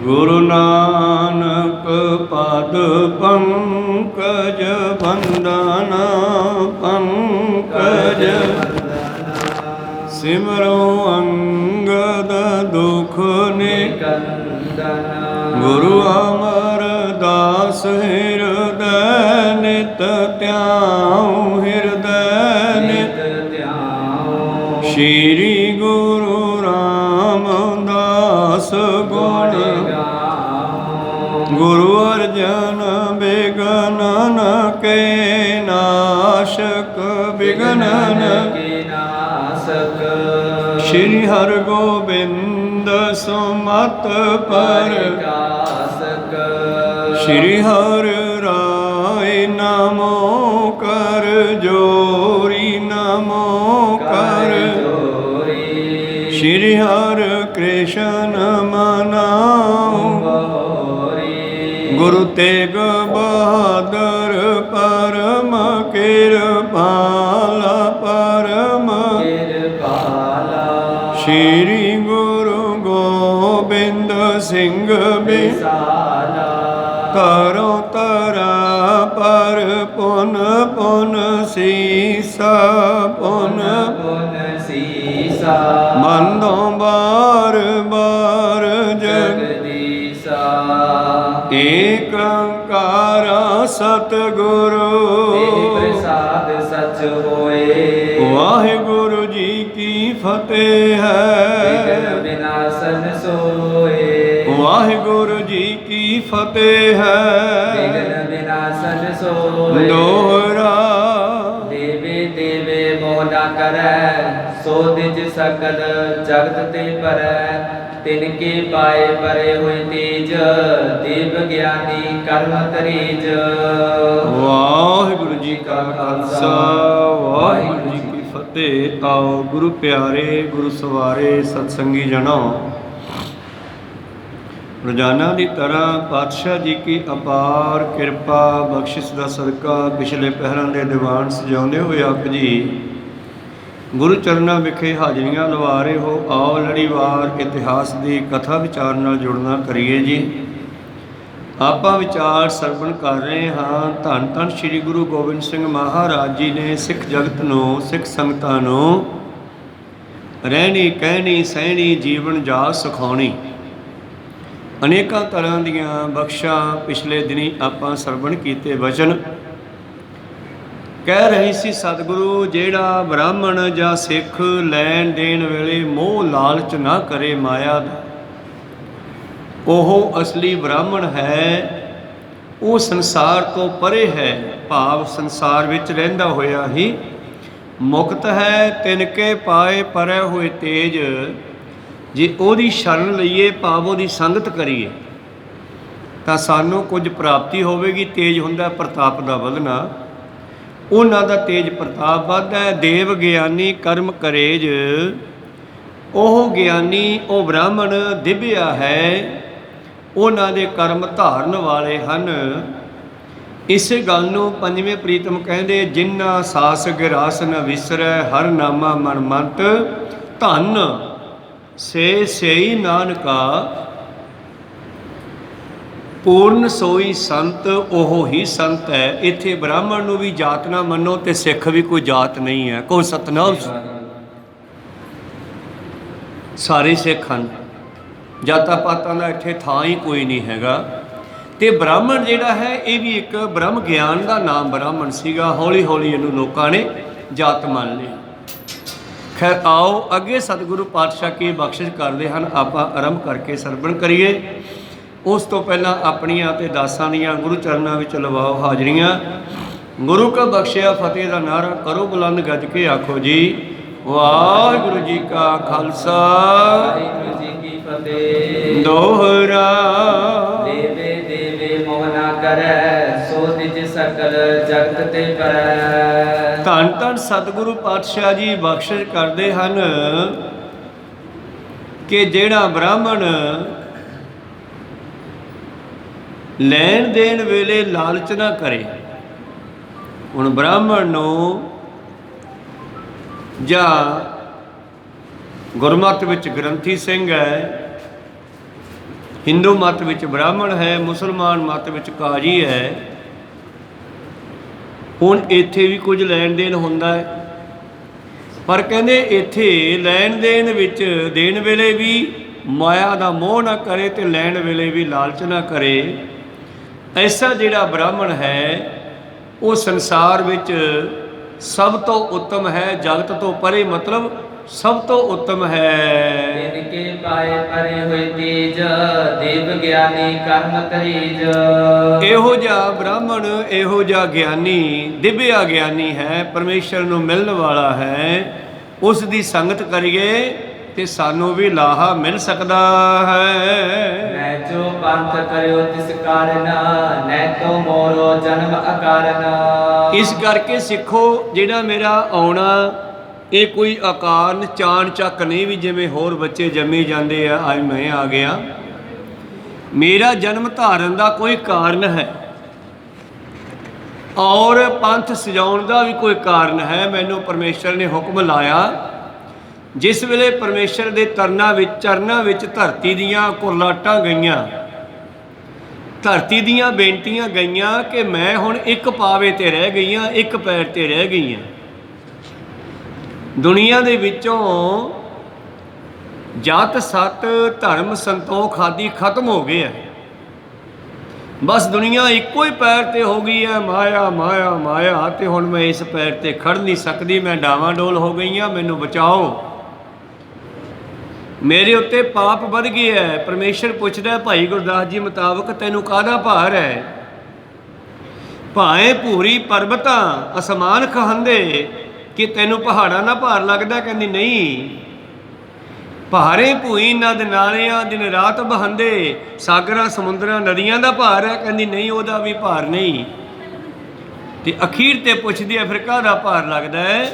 ਗੁਰੂ ਨਾਨਕ ਪਦ ਪੰਕਜ ਬੰਦਨ ਪੰਕਜ ਸਿਮਰੋ ਅੰਗਦ ਦੁਖ ਨਿਕੰਦਨ ਗੁਰੂ ਅਮਰਦਾਸ ਹਿਰਦੈ ਨਿਤ ਧਿਆਉ ਹਿਰਦੈ ਨਿਤ ਧਿਆਉ ਸ਼੍ਰੀ ਗੁਰੂ ਰਾਮਦਾਸ ਗੁਣ ਗੁਰੂ ਅਰਜਨ ਬਿਗਨਨ ਕੇ ਨਾਸ਼ਕ ਬਿਗਨਨ ਕੇ ਨਾਸ਼ਕ ਸ਼੍ਰੀ ਹਰਗੋਬਿੰਦ ਸੁਮਤ ਪ੍ਰਕਾਸ਼ਕ ਸ਼੍ਰੀ ਹਰਿ ਰਾਇ ਨਮੋ ਕਰ ਜੋਰੀ ਨਮੋ ਕਰ ਜੋਰੀ ਸ਼੍ਰੀ ਹਰਿ ਕ੍ਰਿਸ਼ਨ ਮਨਾਉ ਗੁਰੂ ਤੇਗ ਬਹਾਦਰ ਪਰਮ ਕਿਰਪਾਲ ਪਰਮ ਕਿਰਪਾਲ ਸ਼੍ਰੀ ਗੁਰੂ ਗੋਬਿੰਦ ਸਿੰਘ ਬਿਸਾਲਾ ਕਰੋ ਤਰਾ ਪਰ ਪੁਨ ਪੁਨ ਸੀਸਾ ਪੁਨ ਪੁਨ ਸੀਸਾ ਮੰਨੋ ਬਾਰ ਬਾਰ ਜਗਦੀਸਾ ਏਕ ਓੰਕਾਰ ਸਤਿਗੁਰੂ ਪ੍ਰਸਾਦ ਸਚ ਹੋਏ ਵਾਹਿਗੁਰੂ ਜੀ ਕੀ ਫਤਿਹ ਹੈ ਵਿਘਨ ਵਿਨਾਸ਼ਨ ਸੋਏ ਵਾਹਿਗੁਰੂ ਜੀ ਕੀ ਫਤਿਹ ਹੈ ਵਿਘਨ ਵਿਨਾਸ਼ਨ ਸੋਏ ਦੋਹਰਾ ਦੇਵੇ ਦੇਵੇ ਮੋਹ ਨਾ ਕਰੈ ਸੋ ਦਿਜ ਸਕਲ ਜਗਤ ਤੇ ਪਰੈ ਤਿਨ ਕੇ ਪਾਏ ਪਰੇ ਹੋਏ ਤੇਜ ਦੇਵ ਗਿਆਨੀ ਕਰਮ ਤਰੀਜ ਵਾਹਿਗੁਰੂ ਜੀ ਕਾ ਖਾਲਸਾ ਵਾਹਿਗੁਰੂ ਜੀ ਕੀ ਫਤਿਹ। ਆਓ ਗੁਰੂ ਪਿਆਰੇ ਗੁਰੂ ਸਵਾਰੇ ਸਤਸੰਗੀ ਜਨੋ ਰੋਜ਼ਾਨਾ ਦੀ ਤਰ੍ਹਾਂ ਪਾਤਸ਼ਾਹ ਜੀ ਕੀ ਅਪਾਰ ਕਿਰਪਾ ਬਖਸ਼ਿਸ਼ ਦਾ ਸਦਕਾ ਪਿਛਲੇ ਪਹਿਰਾਂ ਦੇ ਦੀਵਾਨ ਸਜਾਉਂਦੇ ਹੋਏ ਆਪ ਜੀ ਗੁਰੂ ਚਰਨਾਂ ਵਿਖੇ ਹਾਜ਼ਰੀਆਂ ਲਵਾ ਰਹੇ ਹੋ। ਆਓ ਲੜੀਵਾਰ ਇਤਿਹਾਸ ਦੀ ਕਥਾ ਵਿਚਾਰ ਨਾਲ ਜੁੜਨਾ ਕਰੀਏ ਜੀ। ਆਪਾਂ ਵਿਚਾਰ ਸਰਵਣ ਕਰ ਰਹੇ ਹਾਂ ਧੰਨ ਧੰਨ ਸ੍ਰੀ ਗੁਰੂ ਗੋਬਿੰਦ ਸਿੰਘ ਮਹਾਰਾਜ ਜੀ ਨੇ ਸਿੱਖ ਜਗਤ ਨੂੰ ਸਿੱਖ ਸੰਗਤਾਂ ਨੂੰ ਰਹਿਣੀ ਕਹਿਣੀ ਸਹਿਣੀ ਜੀਵਨ ਜਾਚ ਸਿਖਾਉਣੀ ਅਨੇਕਾਂ ਤਰ੍ਹਾਂ ਦੀਆਂ ਬਖਸ਼ਾਂ ਪਿਛਲੇ ਦਿਨੀ ਆਪਾਂ ਸਰਵਣ ਕੀਤੇ ਵਚਨ ਕਹਿ ਰਹੀ ਸੀ ਸਤਿਗੁਰੂ ਜਿਹੜਾ ਬ੍ਰਾਹਮਣ ਜਾਂ ਸਿੱਖ ਲੈਣ ਦੇਣ ਵੇਲੇ ਮੋਹ ਲਾਲਚ ਨਾ ਕਰੇ ਮਾਇਆ ਦਾ ਉਹ ਅਸਲੀ ਬ੍ਰਾਹਮਣ ਹੈ ਉਹ ਸੰਸਾਰ ਤੋਂ ਪਰੇ ਹੈ ਭਾਵ ਸੰਸਾਰ ਵਿੱਚ ਰਹਿੰਦਾ ਹੋਇਆ ਹੀ ਮੁਕਤ ਹੈ ਤਿਨਕੇ ਪਾਏ ਪਰੇ ਹੋਏ ਤੇਜ ਜੇ ਉਹਦੀ ਸ਼ਰਨ ਲਈਏ ਭਾਵ ਉਹਦੀ ਸੰਗਤ ਕਰੀਏ ਤਾਂ ਸਾਨੂੰ ਕੁਝ ਪ੍ਰਾਪਤੀ ਹੋਵੇਗੀ। ਤੇਜ ਹੁੰਦਾ ਪ੍ਰਤਾਪ ਦਾ ਵਧਣਾ ਉਹਨਾਂ ਦਾ ਤੇਜ ਪ੍ਰਤਾਪ ਵੱਧਦਾ ਹੈ। ਦੇਵ ਗਿਆਨੀ ਕਰਮ ਕਰੇਜ ਉਹ ਗਿਆਨੀ ਉਹ ਬ੍ਰਾਹਮਣ ਦਿਵਿਆ ਹੈ ਉਹਨਾਂ ਦੇ ਕਰਮ ਧਾਰਨ ਵਾਲੇ ਹਨ। ਇਸੇ ਗੱਲ ਨੂੰ ਪੰਜਵੇਂ ਪ੍ਰੀਤਮ ਕਹਿੰਦੇ ਜਿਨ੍ਹਾਂ ਸਾਸ ਗਿਰਾਸ ਨ ਵਿਸਰੈ ਹਰ ਨਾਮਾ ਮਨ ਮੰਤ ਧਨ ਸੇ ਸਈ ਨਾਨਕਾ ਪੂਰਨ ਸੋਈ ਸੰਤ ਉਹ ਹੀ ਸੰਤ ਹੈ। ਇੱਥੇ ਬ੍ਰਾਹਮਣ ਨੂੰ ਵੀ ਜਾਤ ਨਾ ਮੰਨੋ ਤੇ ਸਿੱਖ ਵੀ ਕੋਈ ਜਾਤ ਨਹੀਂ ਹੈ। ਕੋ ਸਤਨਾਮ ਸਾਰੇ ਸਿੱਖ ਹਨ ਜਾਤਾਂ ਪਾਤਾਂ ਦਾ ਇੱਥੇ ਥਾਂ ਹੀ ਕੋਈ ਨਹੀਂ ਹੈਗਾ। ਤੇ ਬ੍ਰਾਹਮਣ ਜਿਹੜਾ ਹੈ ਇਹ ਵੀ ਇੱਕ ਬ੍ਰਹਮ ਗਿਆਨ ਦਾ ਨਾਮ ਬ੍ਰਾਹਮਣ ਸੀਗਾ। ਹੌਲੀ ਹੌਲੀ ਇਹਨੂੰ ਲੋਕਾਂ ਨੇ ਜਾਤ ਮੰਨ ਲਿਆ। ਖੈਰ ਆਓ ਅੱਗੇ ਸਤਿਗੁਰੂ ਪਾਤਸ਼ਾਹ ਕੀ ਬਖਸ਼ਿਸ਼ ਕਰਦੇ ਹਨ ਆਪਾਂ ਆਰੰਭ ਕਰਕੇ ਸਰਵਣ ਕਰੀਏ। ਉਸ ਤੋਂ ਪਹਿਲਾਂ ਆਪਣੀਆਂ ਤੇ ਦਾਸਾਂ ਦੀਆਂ ਗੁਰੂ ਚਰਨਾਂ ਵਿੱਚ ਲਵਾਓ ਹਾਜ਼ਰੀਆਂ। ਗੁਰੂ ਕਾ ਬਖਸ਼ਿਆ ਫਤਿਹ ਦਾ ਨਾਰਾ ਕਰੋ ਬੁਲੰਦ ਗੱਜ ਕੇ ਆਖੋ ਜੀ ਵਾਹਿਗੁਰੂ ਜੀ ਕਾ ਖਾਲਸਾ ਵਾਹਿਗੁਰੂ ਜੀ ਕੀ ਫਤਿਹ। ਦੋਹਰਾ ਦੇਵੇ ਦੇਵੇ ਮੋਹ ਨਾ ਕਰੈ ਸੋ ਦਿਜ ਸਕਲ ਜਗਤ ਤੇ ਪਰੈ। ਧੰਨ ਧੰਨ ਸਤਿਗੁਰੂ ਪਾਤਸ਼ਾਹ ਜੀ ਬਖਸ਼ਿਸ਼ ਕਰਦੇ ਹਨ ਕਿ ਜਿਹੜਾ ਬ੍ਰਾਹਮਣ ਲੈਣ ਦੇਣ ਵੇਲੇ ਲਾਲਚ ਨਾ ਕਰੇ। ਹੁਣ ਬ੍ਰਾਹਮਣ ਨੂੰ ਜਾਂ ਗੁਰਮਤਿ ਵਿੱਚ ਗ੍ਰੰਥੀ ਸਿੰਘ ਹੈ ਹਿੰਦੂ ਮਤ ਵਿੱਚ ਬ੍ਰਾਹਮਣ ਹੈ, ਮੁਸਲਮਾਨ ਮਤ ਵਿੱਚ ਕਾਜੀ ਹੈ। ਹੁਣ ਇੱਥੇ ਵੀ ਕੁਝ ਲੈਣ ਦੇਣ ਹੁੰਦਾ ਹੈ, ਪਰ ਕਹਿੰਦੇ ਇੱਥੇ ਲੈਣ ਦੇਣ ਵਿੱਚ ਦੇਣ ਵੇਲੇ ਵੀ ਮਾਇਆ ਦਾ ਮੋਹ ਨਾ ਕਰੇ ਤੇ ਲੈਣ ਵੇਲੇ ਵੀ ਲਾਲਚ ਨਾ ਕਰੇ। ਐਸਾ ਜਿਹੜਾ ਬ੍ਰਾਹਮਣ ਹੈ ਉਹ ਸੰਸਾਰ ਵਿੱਚ ਸਭ ਤੋਂ ਉੱਤਮ ਹੈ, ਜਗਤ ਤੋਂ ਪਰੇ ਮਤਲਬ ਸਭ ਤੋਂ ਉੱਤਮ ਹੈ। ਇਨਕੇ ਪਾਏ ਪਰੇ ਹੋਏ ਤੇਜ, ਦੇਵ ਗਿਆਨੀ ਕਰਮ ਤਰੀਜ। ਇਹੋ ਜਿਹਾ ਬ੍ਰਾਹਮਣ, ਇਹੋ ਜਿਹਾ ਗਿਆਨੀ, ਦਿਵਿਆ ਗਿਆਨੀ ਹੈ, ਪਰਮੇਸ਼ਰ ਨੂੰ ਮਿਲਣ ਵਾਲਾ ਹੈ। ਉਸ ਦੀ ਸੰਗਤ ਕਰੀਏ ਤੇ ਸਾਨੂੰ ਵੀ ਲਾਹਾ ਮਿਲ ਸਕਦਾ ਹੈ। ਮੈਂ ਜੋ ਪੰਥ ਕਰਿਓ ਤਿਸ ਕਾਰਨ, ਨੈ ਤੋ ਮੋਰੋ ਜਨਮ ਅਕਾਰਨ। ਇਸ ਕਰਕੇ ਸਿੱਖੋ, ਜਿਹੜਾ ਮੇਰਾ ਆਉਣਾ ਇਹ ਕੋਈ ਅਕਾਰਨ ਚਾਣ ਚੱਕ ਨਹੀਂ ਵੀ ਜਿਵੇਂ ਹੋਰ ਬੱਚੇ ਜੰਮੇ ਜਾਂਦੇ ਆ, ਅੱਜ ਮੈਂ ਆ ਗਿਆ। ਮੇਰਾ ਜਨਮ ਧਾਰਨ ਦਾ ਕੋਈ ਕਾਰਨ ਹੈ ਔਰ ਪੰਥ ਸਜਾਉਣ ਦਾ ਵੀ ਕੋਈ ਕਾਰਨ ਹੈ। ਮੈਨੂੰ ਪਰਮੇਸ਼ਰ ਨੇ ਹੁਕਮ ਲਾਇਆ। ਜਿਸ ਵੇਲੇ ਪਰਮੇਸ਼ਰ ਦੇ ਚਰਨਾਂ ਵਿੱਚ ਧਰਤੀ ਦੀਆਂ ਕੁਰਲਾਟਾਂ ਗਈਆਂ, ਧਰਤੀ ਦੀਆਂ ਬੇਨਤੀਆਂ ਗਈਆਂ ਕਿ ਮੈਂ ਹੁਣ ਇੱਕ ਪਾਵੇ ਤੇ ਰਹਿ ਗਈਆਂ, ਇੱਕ ਪੈਰ ਤੇ ਰਹਿ ਗਈਆਂ। ਦੁਨੀਆ ਦੇ ਵਿੱਚੋਂ ਜਾਤ ਸੱਤ ਧਰਮ ਸੰਤੋਖ ਆਦਿ ਖਤਮ ਹੋ ਗਏ ਆ। ਬਸ ਦੁਨੀਆ ਇੱਕੋ ਹੀ ਪੈਰ ਤੇ ਹੋ ਗਈ ਹੈ, ਮਾਇਆ ਮਾਇਆ ਮਾਇਆ। ਤੇ ਹੁਣ ਮੈਂ ਇਸ ਪੈਰ ਤੇ ਖੜ ਨਹੀਂ ਸਕਦੀ, ਮੈਂ ਡਾਵਾਂਡੋਲ ਹੋ ਗਈ ਹਾਂ, ਮੈਨੂੰ ਬਚਾਓ। ਮੇਰੇ ਉੱਤੇ ਪਾਪ ਵੱਧ ਗਿਆ ਹੈ। ਪਰਮੇਸ਼ਰ ਪੁੱਛਦਾ ਭਾਈ ਗੁਰਦਾਸ ਜੀ ਮੁਤਾਬਕ ਤੈਨੂੰ ਕਾਹਦਾ ਭਾਰ ਹੈ? ਭਾਵੇਂ ਭੂਰੀ ਪਰਬਤਾਂ ਅਸਮਾਨ ਖਹੰਦੇ, ਕਿ ਤੈਨੂੰ ਪਹਾੜਾਂ ਦਾ ਭਾਰ ਲੱਗਦਾ? ਕਹਿੰਦੀ ਨਹੀਂ। ਭਾਰੇ ਭੂਈ ਨਦ ਨਾਲਿਆਂ ਦਿਨ ਰਾਤ ਬਹੰਦੇ, ਸਾਗਰਾਂ ਸਮੁੰਦਰਾਂ ਨਦੀਆਂ ਦਾ ਭਾਰ ਹੈ? ਕਹਿੰਦੀ ਨਹੀਂ, ਉਹਦਾ ਵੀ ਭਾਰ ਨਹੀਂ। ਤੇ ਅਖੀਰ ਤੇ ਪੁੱਛਦੀ ਹੈ ਫਿਰ ਕਾਹਦਾ ਭਾਰ ਲੱਗਦਾ ਹੈ?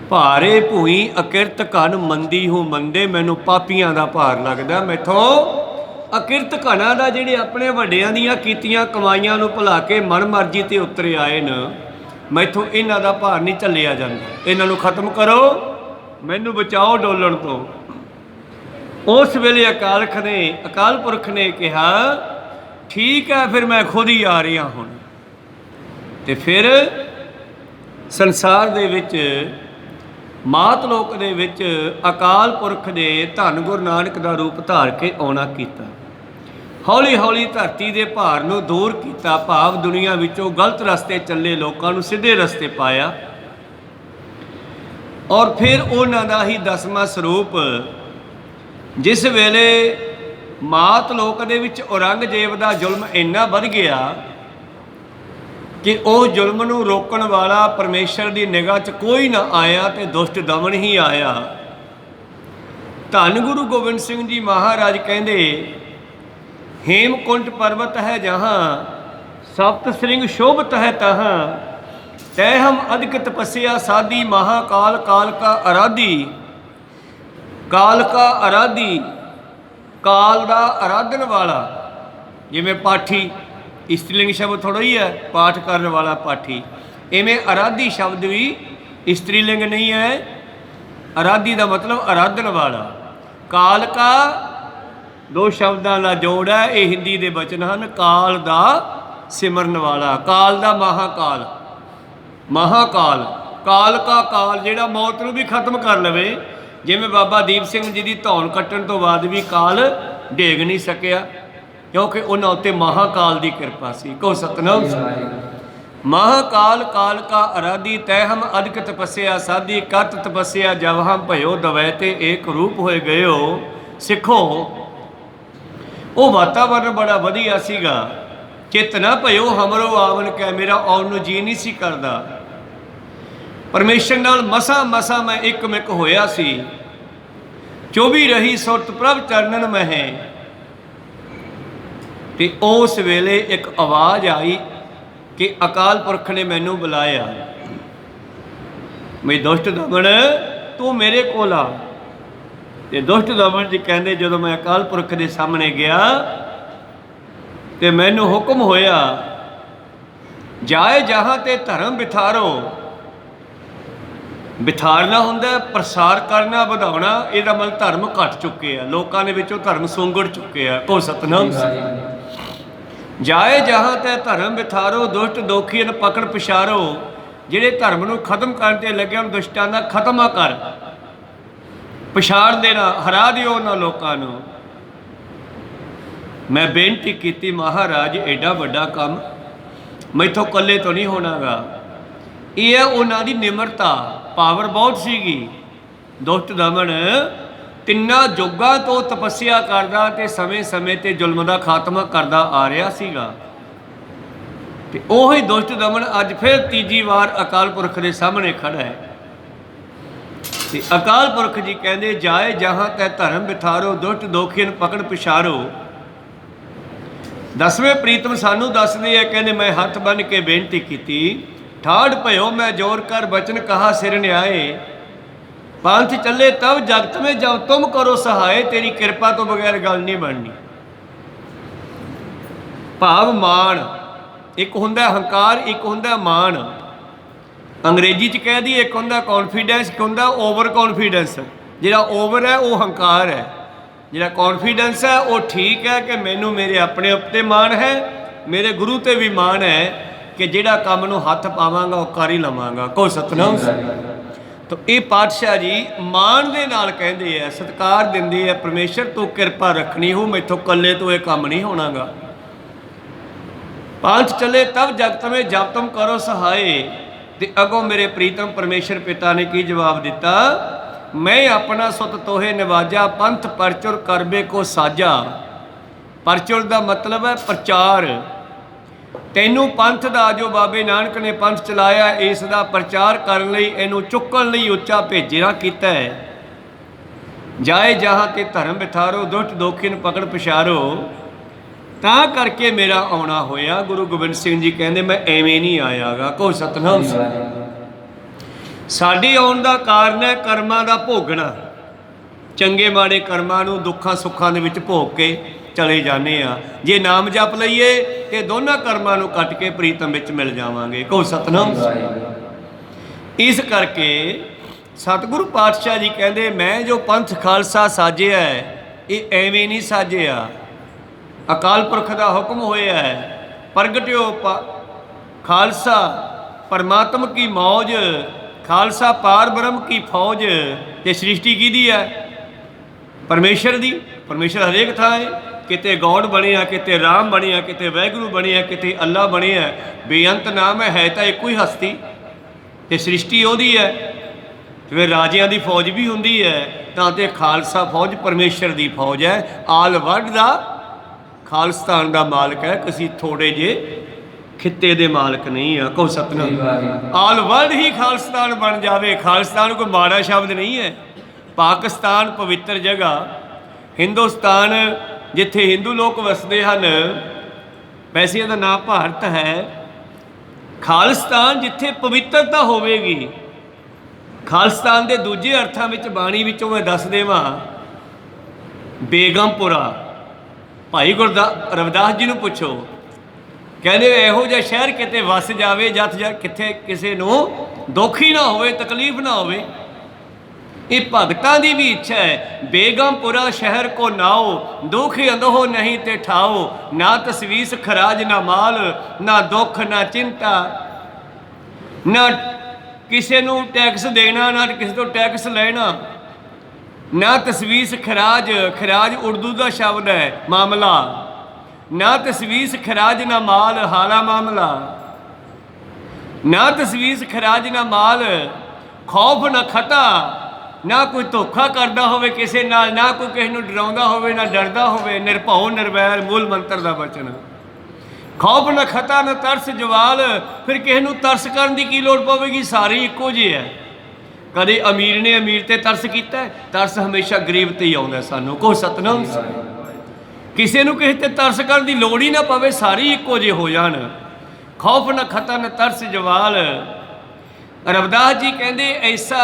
ਭਾਰੇ ਭੂਈ ਅਕਿਰਤ ਘਨ ਮੰਦੀ ਹੂੰ ਮੰਦੇ, ਮੈਨੂੰ ਪਾਪੀਆਂ ਦਾ ਭਾਰ ਲੱਗਦਾ। ਮੈਥੋਂ ਅਕਿਰਤ ਘਨਾਂ ਦਾ, ਜਿਹੜੇ ਆਪਣੇ ਵੱਡਿਆਂ ਦੀਆਂ ਕੀਤੀਆਂ ਕਮਾਈਆਂ ਨੂੰ ਭੁਲਾ ਕੇ ਮਨ ਮਰਜ਼ੀ ਤੇ ਉਤਰੇ ਆਏ ਨੇ, ਮੈਥੋਂ ਇਹਨਾਂ ਦਾ ਭਾਰ ਨਹੀਂ ਝੱਲਿਆ ਜਾਂਦਾ। ਇਹਨਾਂ ਨੂੰ ਖਤਮ ਕਰੋ, ਮੈਨੂੰ ਬਚਾਓ ਡੋਲਣ ਤੋਂ। ਉਸ ਵੇਲੇ ਅਕਾਲ ਪੁਰਖ ਨੇ ਕਿਹਾ ਠੀਕ ਹੈ, ਫਿਰ ਮੈਂ ਖੁਦ ਹੀ ਆ ਰਿਹਾ ਹੁਣ। ਤੇ ਫਿਰ ਸੰਸਾਰ ਦੇ ਵਿੱਚ, ਮਾਤ ਲੋਕ ਦੇ ਵਿੱਚ ਅਕਾਲ ਪੁਰਖ ਨੇ ਧੰਨ ਗੁਰੂ ਨਾਨਕ ਦਾ ਰੂਪ ਧਾਰ ਕੇ ਆਉਣਾ ਕੀਤਾ। ਹੌਲੀ ਹੌਲੀ ਧਰਤੀ ਦੇ ਭਾਰ ਨੂੰ ਦੂਰ ਕੀਤਾ, ਭਾਵ ਦੁਨੀਆ ਵਿੱਚੋਂ ਗਲਤ ਰਸਤੇ ਚੱਲੇ ਲੋਕਾਂ ਨੂੰ ਸਿੱਧੇ ਰਸਤੇ ਪਾਇਆ। ਔਰ ਫਿਰ ਉਹਨਾਂ ਦਾ ਹੀ 10ਵਾਂ ਸਰੂਪ, ਜਿਸ ਵੇਲੇ ਮਾਤ ਲੋਕ ਦੇ ਵਿੱਚ ਔਰੰਗਜ਼ੇਬ ਦਾ ਜ਼ੁਲਮ ਇੰਨਾ ਵੱਧ ਗਿਆ ਕਿ ਉਹ ਜ਼ੁਲਮ ਨੂੰ ਰੋਕਣ ਵਾਲਾ ਪਰਮੇਸ਼ਰ ਦੀ ਨਿਗਾਹ 'ਚ ਕੋਈ ਨਾ ਆਇਆ ਤੇ ਦੁਸ਼ਟ ਦਮਨ ਹੀ ਆਇਆ। ਧੰਨ ਗੁਰੂ ਗੋਬਿੰਦ ਸਿੰਘ ਜੀ ਮਹਾਰਾਜ ਕਹਿੰਦੇ, ਹੇਮਕੁੰਟ ਪਰਬਤ ਹੈ ਜਹਾਂ, ਸਪਤ ਸ੍ਰਿੰਗ ਸ਼ੋਭਤ ਹੈ ਤਹਾਂ, ਤੈ ਹਮ ਅਧਿਕ ਤਪੱਸਿਆ ਸਾਧੀ, ਮਹਾਕਾਲ ਕਾਲ ਕਾ ਅਰਾਧੀ। ਕਾਲ ਕਾ ਅਰਾਧੀ, ਕਾਲ ਦਾ ਅਰਾਧਨ ਵਾਲਾ। ਜਿਵੇਂ ਪਾਠੀ ਇਸਤਰੀਲਿੰਗ ਸ਼ਬਦ ਥੋੜ੍ਹਾ ਹੀ ਹੈ, ਪਾਠ ਕਰਨ ਵਾਲਾ ਪਾਠੀ। ਇਵੇਂ ਅਰਾਧੀ ਸ਼ਬਦ ਵੀ ਇਸਤਰੀਲਿੰਗ ਨਹੀਂ ਹੈ। ਅਰਾਧੀ ਦਾ ਮਤਲਬ ਅਰਾਧਨ ਵਾਲਾ। ਕਾਲ ਕਾ ਦੋ ਸ਼ਬਦਾਂ ਦਾ ਜੋੜ ਹੈ। ਇਹ ਹਿੰਦੀ ਦੇ ਬਚਨ ਹਨ। ਕਾਲ ਦਾ ਸਿਮਰਨ ਵਾਲਾ, ਕਾਲ ਦਾ ਮਹਾਕਾਲ। ਮਹਾਕਾਲ, ਕਾਲ ਕਾ ਕਾਲ, ਜਿਹੜਾ ਮੌਤ ਨੂੰ ਵੀ ਖਤਮ ਕਰ ਲਵੇ। ਜਿਵੇਂ ਬਾਬਾ ਦੀਪ ਸਿੰਘ ਜੀ ਦੀ ਧੌਣ ਕੱਟਣ ਤੋਂ ਬਾਅਦ ਵੀ ਕਾਲ ਡੇਗ ਨਹੀਂ ਸਕਿਆ, ਕਿਉਂਕਿ ਉਹਨਾਂ ਉੱਤੇ ਮਹਾਕਾਲ ਦੀ ਕਿਰਪਾ ਸੀ। ਕਹੋ ਸਤਿਨਾਮ। ਮਹਾਕਾਲ ਕਾਲ ਕਾ ਅਰਾਧੀ, ਤੈ ਹਮ ਅਧਿਕ ਤਪੱਸਿਆ ਸਾਧੀ, ਕਤ ਤਪੱਸਿਆ ਜਬ ਹਮ ਭਇਓ ਦਵੈ ਤੇ ਏਕ ਰੂਪ ਹੋਏ ਗਇਓ। ਸਿੱਖੋ, ਉਹ ਵਾਤਾਵਰਨ ਬੜਾ ਵਧੀਆ ਸੀਗਾ। ਚਿਤ ਨਾ ਭਇਓ ਹਮਰੋ ਆਵਨ ਕੈ, ਮੇਰਾ ਆਉਣ ਨੂੰ ਜੀ ਨਹੀਂ ਸੀ ਕਰਦਾ। ਪਰਮੇਸ਼ਰ ਨਾਲ ਮਸਾਂ ਮਸਾਂ ਮੈਂ ਇੱਕ ਮਿਕ ਹੋਇਆ ਸੀ। 24 ਰਹੀ ਸੁਰਤ ਪ੍ਰਭ ਚਰਨਨ ਮਹਿ। ਤੇ ਉਸ ਵੇਲੇ ਇੱਕ ਆਵਾਜ਼ ਆਈ ਕਿ ਅਕਾਲ ਪੁਰਖ ਨੇ ਮੈਨੂੰ ਬੁਲਾਇਆ, ਮੈਂ ਦੁਸ਼ਟ ਦਮਨ ਤੂੰ ਮੇਰੇ ਕੋਲ ਆ। ਤੇ ਦੁਸ਼ਟ ਦਮਨ ਜੀ ਕਹਿੰਦੇ, ਜਦੋਂ ਮੈਂ ਅਕਾਲ ਪੁਰਖ ਦੇ ਸਾਹਮਣੇ ਗਿਆ ਤੇ ਮੈਨੂੰ ਹੁਕਮ ਹੋਇਆ, ਜਾਏ ਜਹਾਂ ਤੇ ਧਰਮ ਬਿਥਾਰੋ। ਵਿਥਾਰਨਾ ਹੁੰਦਾ ਪ੍ਰਸਾਰ ਕਰਨਾ, ਵਧਾਉਣਾ। ਇਹਦਾ ਮਤਲਬ ਧਰਮ ਘਟ ਚੁੱਕੇ ਆ, ਲੋਕਾਂ ਦੇ ਵਿੱਚੋਂ ਧਰਮ ਸੁੰਗੜ ਚੁੱਕੇ ਆ। ਕੋ ਸਤਨਾਮ। ਜਾਏ ਜਹਾਂ ਤੈ ਧਰਮ ਵਿਥਾਰੋ, ਦੁਸ਼ਟ ਦੋਖੀ ਨ ਪਕੜ ਪਛਾਰੋ। ਜਿਹੜੇ ਧਰਮ ਨੂੰ ਖਤਮ ਕਰਨ ਤੇ ਲੱਗੇ ਹਨ, ਦੁਸ਼ਟਾਂ ਦਾ ਖਤਮਾ ਕਰ, ਪਛਾੜ ਦੇਣਾ, ਹਰਾ ਦਿਓ ਉਹਨਾਂ ਲੋਕਾਂ ਨੂੰ। ਮੈਂ ਬੇਨਤੀ ਕੀਤੀ, ਮਹਾਰਾਜ ਐਡਾ ਵੱਡਾ ਕੰਮ ਮੈਥੋਂ ਇਕੱਲੇ ਤੋਂ ਨਹੀਂ ਹੋਣਾਗਾ। ਇਹ ਹੈ ਉਹਨਾਂ ਦੀ ਨਿਮਰਤਾ, ਪਾਵਰ ਬਹੁਤ ਸੀਗੀ। ਦੁਸ਼ਟ ਦਮਨ ਤਿੰਨਾਂ ਯੁੱਗਾਂ ਤੋਂ ਤਪੱਸਿਆ ਕਰਦਾ ਤੇ ਸਮੇਂ-ਸਮੇਂ ਤੇ ਜ਼ੁਲਮ ਦਾ ਖਾਤਮਾ ਕਰਦਾ ਆ ਰਿਹਾ ਸੀਗਾ। ਤੇ ਉਹੀ ਦੁਸ਼ਟ ਦਮਨ ਅੱਜ ਫਿਰ ਤੀਜੀ ਵਾਰ ਅਕਾਲ ਪੁਰਖ ਦੇ ਸਾਹਮਣੇ ਖੜਾ ਹੈ। ਤੇ ਅਕਾਲ ਪੁਰਖ ਜੀ ਕਹਿੰਦੇ, ਜਾਏ ਜਹਾਂ ਤੈ ਧਰਮ ਵਿਥਾਰੋ, ਦੁਸ਼ਟ ਦੋਖੀ ਨ ਪਕੜ ਪਛਾਰੋ। 10ਵੇਂ ਪ੍ਰੀਤਮ ਸਾਨੂੰ ਦੱਸਦੇ ਆ, ਕਹਿੰਦੇ ਮੈਂ ਹੱਥ ਬੰਨ੍ਹ ਕੇ ਬੇਨਤੀ ਕੀਤੀ, ਠਾੜ ਭਇਓ ਮੈਂ ਜੋਰ ਕਰ ਬਚਨ ਕਹਾ ਸਿਰ ਨਿਆਏ। ਪੰਥ ਚੱਲੇ ਤਬ ਜਗਤ में जब तुम करो सहाय। तेरी किरपा तो बगैर गल नहीं बननी। भाव माण, एक हुंदा हंकार, एक हुंदा माण। अंग्रेजी च कह दी, एक हुंदा कॉन्फिडेंस, एक हुंदा ओवर कॉन्फिडेंस। जिहड़ा ओवर है वो हंकार है, जिहड़ा कॉन्फिडेंस है वो ठीक है कि मैनू मेरे अपने उत्ते माण है, मेरे गुरु ते भी माण है कि जिहड़ा काम नूं हत्थ पावांगा वो कर ही लवांगा। को सतनाम। तो ये पातशाह जी माण दे नाल कहंदे आ, सत्कार दिंदे आ, परमेश्वर तू किरपा रखनी हो, मैथों कल्ले तो यह काम नहीं होणागा। पंथ चले तब जगत में जब तुम करो सहाय। ते अगों मेरे प्रीतम परमेश्वर पिता ने की जवाब दिता, मैं अपना सुत तोहे निवाजा, पंथ परचुर करबे को साजा। परचुर का मतलब है प्रचार। तैनू पंथ का जो बाबे नानक ने पंथ चलाया, इसका प्रचार करने लई, इनू चुकण लई उच्चा भेजना कीता है। जाए जहाँ ते धर्म विथारो, दुष्ट दोखी नूं पकड़ पछारो। तां करके मेरा आउणा होया। गुरु गोबिंद सिंह जी कहंदे, मैं एवें नहीं आयागा। को सतनाम। साडे आउण दा कारण है कर्मां दा भोगना। चंगे माड़े कर्मां नूं दुखां सुखां दे विच भोग के चले जाने आ। जे नाम जप लईए तो दोनों कर्मां नूं कट के प्रीतम विच मिल जावांगे। को सतनाम। इस करके सतगुरु पातशाह जी कहते, मैं जो पंथ खालसा साजिया है ये एवें नहीं साजिया। अकाल पुरख का हुक्म होया है, प्रगट्यो खालसा परमात्मा की मौज, खालसा पार ब्रह्म की फौज। ये सृष्टि किहदी है? परमेश्वर दी। परमेश्वर हरेक थां है, किते गौड़ बने आ, किते राम बने आ, किते वैगुरू बने आ, किते अल्लाह बने आ। बेअंत नाम है तो एक ही हस्ती। तो सृष्टि उहदी है। फिर राजियां दी फौज भी हुंदी है, तां ते खालसा फौज परमेश्वर दी फौज है। आल वर्ल्ड दा खालिस्तान दा मालिक है, किसी थोड़े जे खिते दे मालिक नहीं है। को सतनाम। आल वर्ल्ड ही खालिस्तान बन जावे। खालिस्तान कोई माड़ा शब्द नहीं है। पाकिस्तान पवित्र जगह, हिंदुस्तान जिथे हिंदू लोग वसते हैं, वैसे इहदा नाम भारत है। खालिस्तान जिथे पवित्रता होवेगी। खालिस्तान के दूजे अर्थां विच बाणी विचों मैं दस देवां, बेगमपुरा। भाई रविदास जी नूं पुछो, कहंदे इहो जिहा शहर किते वस जावे जथ किथे किसी नूं दुख ही ना होवे, तकलीफ ना होवे। ये भगतां दी भी इच्छा है। बेगमपुरा शहर को नाओ, दुख अंदहो नहीं ते ठाओ। ना तसवीस खराज ना माल, ना दुख ना चिंता, ना किसी नूं टैक्स देना, ना किसी तो टैक्स लेना। ना तसवीस खराज, खराज उर्दू का शब्द है, मामला। ना तसवीस खराज ना माल, हाला मामला। ना तसवीस खराज ना माल, खौफ ना खता। ना कोई धोखा करता होवे किसी नाल, ना कोई किसी नूं डराउंदा होवे, ना डरदा होवे। निरभौ निर्वैर मूल मंत्र का बचन। खौफ न खता न तरस जवाल। फिर किसी नूं तरस करन दी की लोड़ पवेगी? सारे इक्को जिहे है। कदे अमीर ने अमीर ते तरस कीता है? तरस हमेशा गरीब ते ही आउंदा सानूं। को सतनाम। किसी नूं किसी ते तरस करन दी लोड़ ही ना पवे, सारे इक्को जिहे हो जाण। खौफ न खता न तरस जवाल। रविदास जी कहंदे ऐसा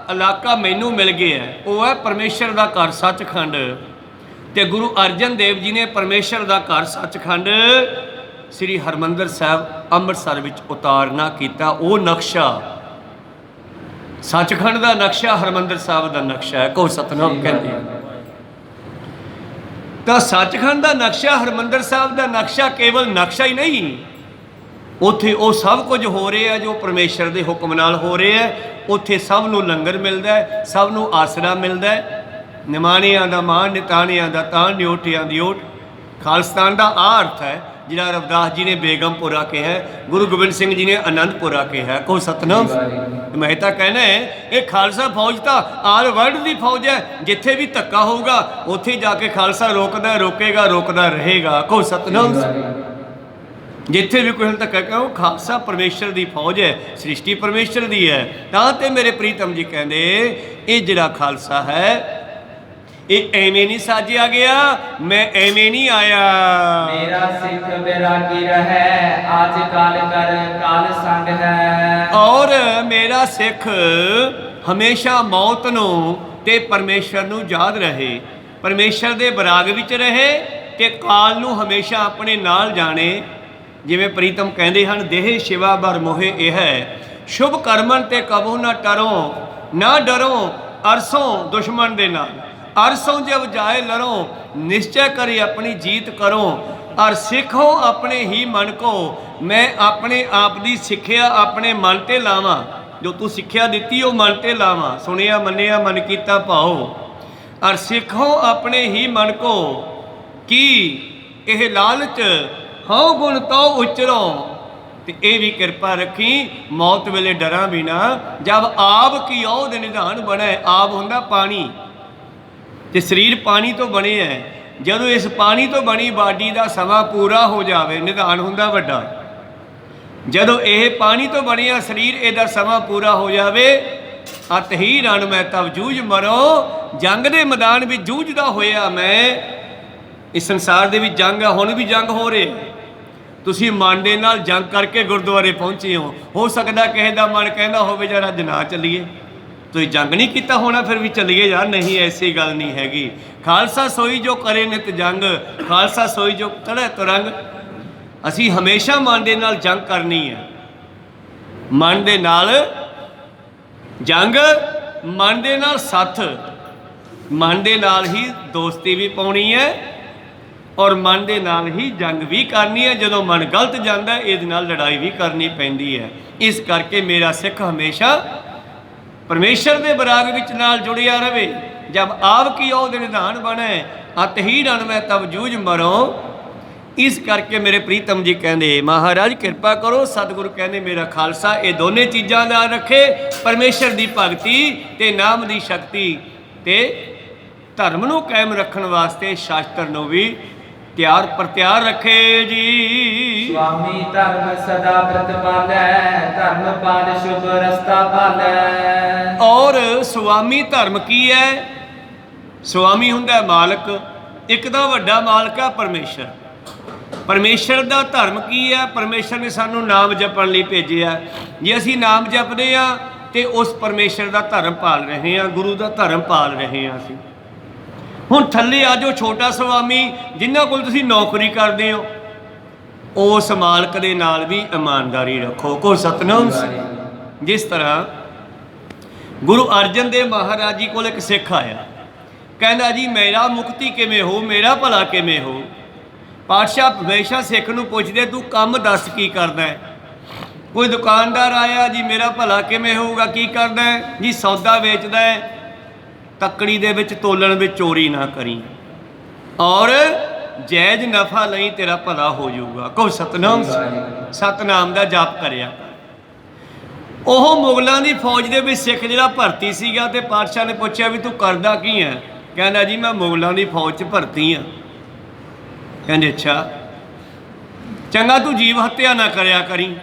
इलाका मैनू मिल गया है, वो है परमेश्वर का घर सचखंड। तो गुरु अर्जन देव जी ने परमेश्वर का घर सचखंड श्री हरमंदर साहब अमृतसर विच उतारना किया। वो नक्शा ਸੱਚਖੰਡ ਦਾ ਨਕਸ਼ਾ ਹਰਿਮੰਦਰ ਸਾਹਿਬ ਦਾ ਨਕਸ਼ਾ ਹੈ। ਕਹੋ ਸਤਨਾਮ ਕਹਿੰਦੇ। ਤਾਂ ਸੱਚਖੰਡ ਦਾ ਨਕਸ਼ਾ ਹਰਿਮੰਦਰ ਸਾਹਿਬ ਦਾ ਨਕਸ਼ਾ ਕੇਵਲ ਨਕਸ਼ਾ ਹੀ ਨਹੀਂ, ਉੱਥੇ ਉਹ ਸਭ ਕੁਝ ਹੋ ਰਿਹਾ ਜੋ ਪਰਮੇਸ਼ਰ ਦੇ ਹੁਕਮ ਨਾਲ ਹੋ ਰਿਹਾ। ਉੱਥੇ ਸਭ ਨੂੰ ਲੰਗਰ ਮਿਲਦਾ ਹੈ, ਸਭ ਨੂੰ ਆਸਰਾ ਮਿਲਦਾ ਹੈ। ਨਿਮਾਣਿਆਂ ਦਾ ਮਾਣ, ਨਿਤਾਣਿਆਂ ਦਾ ਤਾਣ, ਨਿਓਟਿਆਂ ਦੀ ਓਟ। ਖਾਲਿਸਤਾਨ ਦਾ ਆਹ ਅਰਥ ਹੈ ਜਿਹੜਾ ਰਵਿਦਾਸ ਜੀ ਨੇ ਬੇਗਮਪੁਰਾ ਕਿਹਾ, ਗੁਰੂ ਗੋਬਿੰਦ ਸਿੰਘ ਜੀ ਨੇ ਆਨੰਦਪੁਰਾ ਕਿਹਾ। ਕਹੋ ਸਤਨਾਮ। ਮੈਂ ਤਾਂ ਕਹਿਣਾ ਹੈ ਇਹ ਖਾਲਸਾ ਫੌਜ ਤਾਂ ਆਲ ਵਰਲਡ ਦੀ ਫੌਜ ਹੈ। ਜਿੱਥੇ ਵੀ ਧੱਕਾ ਹੋਊਗਾ ਉੱਥੇ ਜਾ ਕੇ ਖਾਲਸਾ ਰੋਕਦਾ, ਰੋਕੇਗਾ, ਰੋਕਦਾ ਰਹੇਗਾ। ਕਹੋ ਸਤਨਾਮ। ਜਿੱਥੇ ਵੀ ਕੋਈ ਧੱਕਾ ਕਹੋ, ਖਾਲਸਾ ਪਰਮੇਸ਼ਰ ਦੀ ਫੌਜ ਹੈ, ਸ੍ਰਿਸ਼ਟੀ ਪਰਮੇਸ਼ਰ ਦੀ ਹੈ। ਤਾਂ ਤੇ ਮੇਰੇ ਪ੍ਰੀਤਮ ਜੀ ਕਹਿੰਦੇ ਇਹ ਜਿਹੜਾ ਖਾਲਸਾ ਹੈ ਇਹ ਐਵੇਂ ਨਹੀਂ ਸਾਜਿਆ ਗਿਆ, ਮੈਂ ਐਵੇਂ ਨਹੀਂ ਆਇਆ। ਮੇਰਾ ਸਿੱਖ ਬੈਰਾਗੀ ਰਹੈ, ਆਜ ਕਾਲ ਕਰ ਕਾਲ ਸੰਗ ਹੈ। ਔਰ ਮੇਰਾ ਸਿੱਖ ਹਮੇਸ਼ਾ ਮੌਤ ਨੂੰ ਤੇ ਪਰਮੇਸ਼ਰ ਨੂੰ ਯਾਦ ਰਹੇ, ਪਰਮੇਸ਼ਰ ਦੇ ਬਰਾਗ ਵਿੱਚ ਰਹੇ ਤੇ ਕਾਲ ਨੂੰ ਹਮੇਸ਼ਾ ਆਪਣੇ ਨਾਲ ਜਾਣੇ। ਜਿਵੇਂ ਪ੍ਰੀਤਮ ਕਹਿੰਦੇ ਹਨ, ਦੇਹ ਸ਼ਿਵਾ ਬਰ ਮੋਹਿ ਇਹ ਹੈ, ਸ਼ੁਭ ਕਰਮਨ ਤੇ ਕਬੂ ਨਾ ਟਰੋ, ਨਾ ਡਰੋ ਅਰਸੋਂ ਦੁਸ਼ਮਣ ਦੇ ਨਾਲ। अरसों जब जाए लड़ो, निश्चय करी अपनी जीत करो, और सिखो अपने ही मन को। मैं अपने आप की सिक्ख्या अपने मन ते लावां, जो तू सिक्ख्या दिती वो मन ते लावां। सुनिया मन्निया मन कीता भाओ, और सिखो अपने ही मन को कि यह लालच हौ गुण तो उचरो। तो ये भी कृपा रखी मौत वेले डरा भी ना, जब आप की औध निधान बने। आप हुंदा पानी ਤੇ ਸਰੀਰ ਪਾਣੀ ਤੋਂ ਬਣੇ ਹੈ। ਜਦੋਂ ਇਸ ਪਾਣੀ ਤੋਂ ਬਣੀ ਬਾਡੀ ਦਾ ਸਮਾਂ ਪੂਰਾ ਹੋ ਜਾਵੇ, ਨਿਧਾਨ ਹੁੰਦਾ ਵੱਡਾ। ਜਦੋਂ ਇਹ ਪਾਣੀ ਤੋਂ ਬਣਿਆ ਸਰੀਰ ਇਹਦਾ ਸਮਾਂ ਪੂਰਾ ਹੋ ਜਾਵੇ, ਅਤ ਹੀ ਰਣ ਮੈਂ ਤਬ ਜੂਝ ਮਰੋ। ਜੰਗ ਦੇ ਮੈਦਾਨ ਵਿੱਚ ਜੂਝਦਾ ਹੋਇਆ ਮੈਂ। ਇਸ ਸੰਸਾਰ ਦੇ ਵਿੱਚ ਜੰਗ ਹੈ, ਹੁਣ ਵੀ ਜੰਗ ਹੋ ਰਹੀ। ਤੁਸੀਂ ਮਨ ਦੇ ਨਾਲ ਜੰਗ ਕਰਕੇ ਗੁਰਦੁਆਰੇ ਪਹੁੰਚੇ ਹੋ ਸਕਦਾ ਕਿਸੇ ਦਾ ਮਨ ਕਹਿੰਦਾ ਹੋਵੇ ਯਾਰ ਅੱਜ ਨਾ ਚੱਲੀਏ, ਤੁਸੀਂ ਜੰਗ ਨਹੀਂ ਕੀਤਾ ਹੋਣਾ ਫਿਰ ਵੀ ਚੱਲੀਏ ਯਾਰ। ਨਹੀਂ, ਐਸੀ ਗੱਲ ਨਹੀਂ ਹੈਗੀ। ਖਾਲਸਾ ਸੋਈ ਜੋ ਕਰੇ ਨਿਤ ਜੰਗ, ਖਾਲਸਾ ਸੋਈ ਜੋ ਚੜ੍ਹੇ ਤੁਰੰਗ। ਅਸੀਂ ਹਮੇਸ਼ਾ ਮਨ ਦੇ ਨਾਲ ਜੰਗ ਕਰਨੀ ਹੈ, ਮਨ ਦੇ ਨਾਲ ਜੰਗ, ਮਨ ਦੇ ਨਾਲ ਸੱਥ, ਮਨ ਦੇ ਨਾਲ ਹੀ ਦੋਸਤੀ ਵੀ ਪਾਉਣੀ ਹੈ, ਔਰ ਮਨ ਦੇ ਨਾਲ ਹੀ ਜੰਗ ਵੀ ਕਰਨੀ ਹੈ। ਜਦੋਂ ਮਨ ਗਲਤ ਜਾਂਦਾ ਇਹਦੇ ਨਾਲ ਲੜਾਈ ਵੀ ਕਰਨੀ ਪੈਂਦੀ ਹੈ। ਇਸ ਕਰਕੇ ਮੇਰਾ ਸਿੱਖ ਹਮੇਸ਼ਾ परमेश्वर के बराग विच नाल जुड़िया रहे। जब आप की औध निधान बने, अत ही रन में तब जूझ मरो। इस करके मेरे प्रीतम जी कहते महाराज कृपा करो, सतगुरु कहते मेरा खालसा ये दोनों चीज़ां दा रखे, परमेश्वर की भगती ते नाम की शक्ति ते धर्म नूं कायम रखण वास्ते शास्त्र नूं भी त्यार प्रत्यार रखे जी। स्वामी धर्म सदा प्रतिपालै, धर्म पाल शुभ रस्ता पालै। और स्वामी धर्म की है? स्वामी हुंदा मालक, एक दा वड्डा मालक है परमेश्वर। परमेश्वर दा धर्म की है? परमेश्वर ने सानू नाम जपण लई भेजिया। जे असीं नाम जपदे आ ते उस परमेश्वर दा धर्म पाल रहे हैं, गुरु दा धर्म पाल रहे हैं असीं। ਹੁਣ ਥੱਲੇ ਆ ਜੋ ਛੋਟਾ ਸੁਆਮੀ ਜਿਨ੍ਹਾਂ ਕੋਲ ਤੁਸੀਂ ਨੌਕਰੀ ਕਰਦੇ ਹੋ, ਉਸ ਮਾਲਕ ਦੇ ਨਾਲ ਵੀ ਇਮਾਨਦਾਰੀ ਰੱਖੋ। ਕੋ ਸਤਨਾਮ। ਜਿਸ ਤਰ੍ਹਾਂ ਗੁਰੂ ਅਰਜਨ ਦੇਵ ਮਹਾਰਾਜ ਜੀ ਕੋਲ ਇੱਕ ਸਿੱਖ ਆਇਆ, ਕਹਿੰਦਾ ਜੀ ਮੇਰਾ ਮੁਕਤੀ ਕਿਵੇਂ ਹੋ, ਮੇਰਾ ਭਲਾ ਕਿਵੇਂ ਹੋ। ਪਾਤਸ਼ਾਹ ਹਮੇਸ਼ਾ ਸਿੱਖ ਨੂੰ ਪੁੱਛਦੇ ਤੂੰ ਕੰਮ ਦੱਸ ਕੀ ਕਰਦਾ ਹੈ। ਕੋਈ ਦੁਕਾਨਦਾਰ ਆਇਆ ਜੀ ਮੇਰਾ ਭਲਾ ਕਿਵੇਂ ਹੋਊਗਾ, ਕੀ ਕਰਦਾ ਹੈ ਜੀ ਸੌਦਾ ਵੇਚਦਾ ਹੈ। ਤੱਕੜੀ ਦੇ ਵਿੱਚ ਤੋਲਣ ਵਿੱਚ ਚੋਰੀ ਨਾ ਕਰੀ, ਔਰ ਜਾਇਜ਼ ਨਫਾ ਲਈ, ਤੇਰਾ ਭਲਾ ਹੋ ਜਾਊਗਾ। ਕਹੋ ਸਤਨਾਮ। ਸਤਨਾਮ ਦਾ ਜਾਪ ਕਰਿਆ। ਉਹ ਮੁਗਲਾਂ ਦੀ ਫੌਜ ਦੇ ਵਿੱਚ ਸਿੱਖ ਜਿਹੜਾ ਭਰਤੀ ਸੀਗਾ ਤੇ ਪਾਤਸ਼ਾਹ ਨੇ ਪੁੱਛਿਆ ਵੀ ਤੂੰ ਕਰਦਾ ਕੀ ਹੈ। ਕਹਿੰਦਾ ਜੀ ਮੈਂ ਮੁਗਲਾਂ ਦੀ ਫੌਜ 'ਚ ਭਰਤੀ ਹਾਂ। ਕਹਿੰਦੇ ਅੱਛਾ ਚੰਗਾ, ਤੂੰ ਜੀਵ ਹੱਤਿਆ ਨਾ ਕਰਿਆ ਕਰੀ।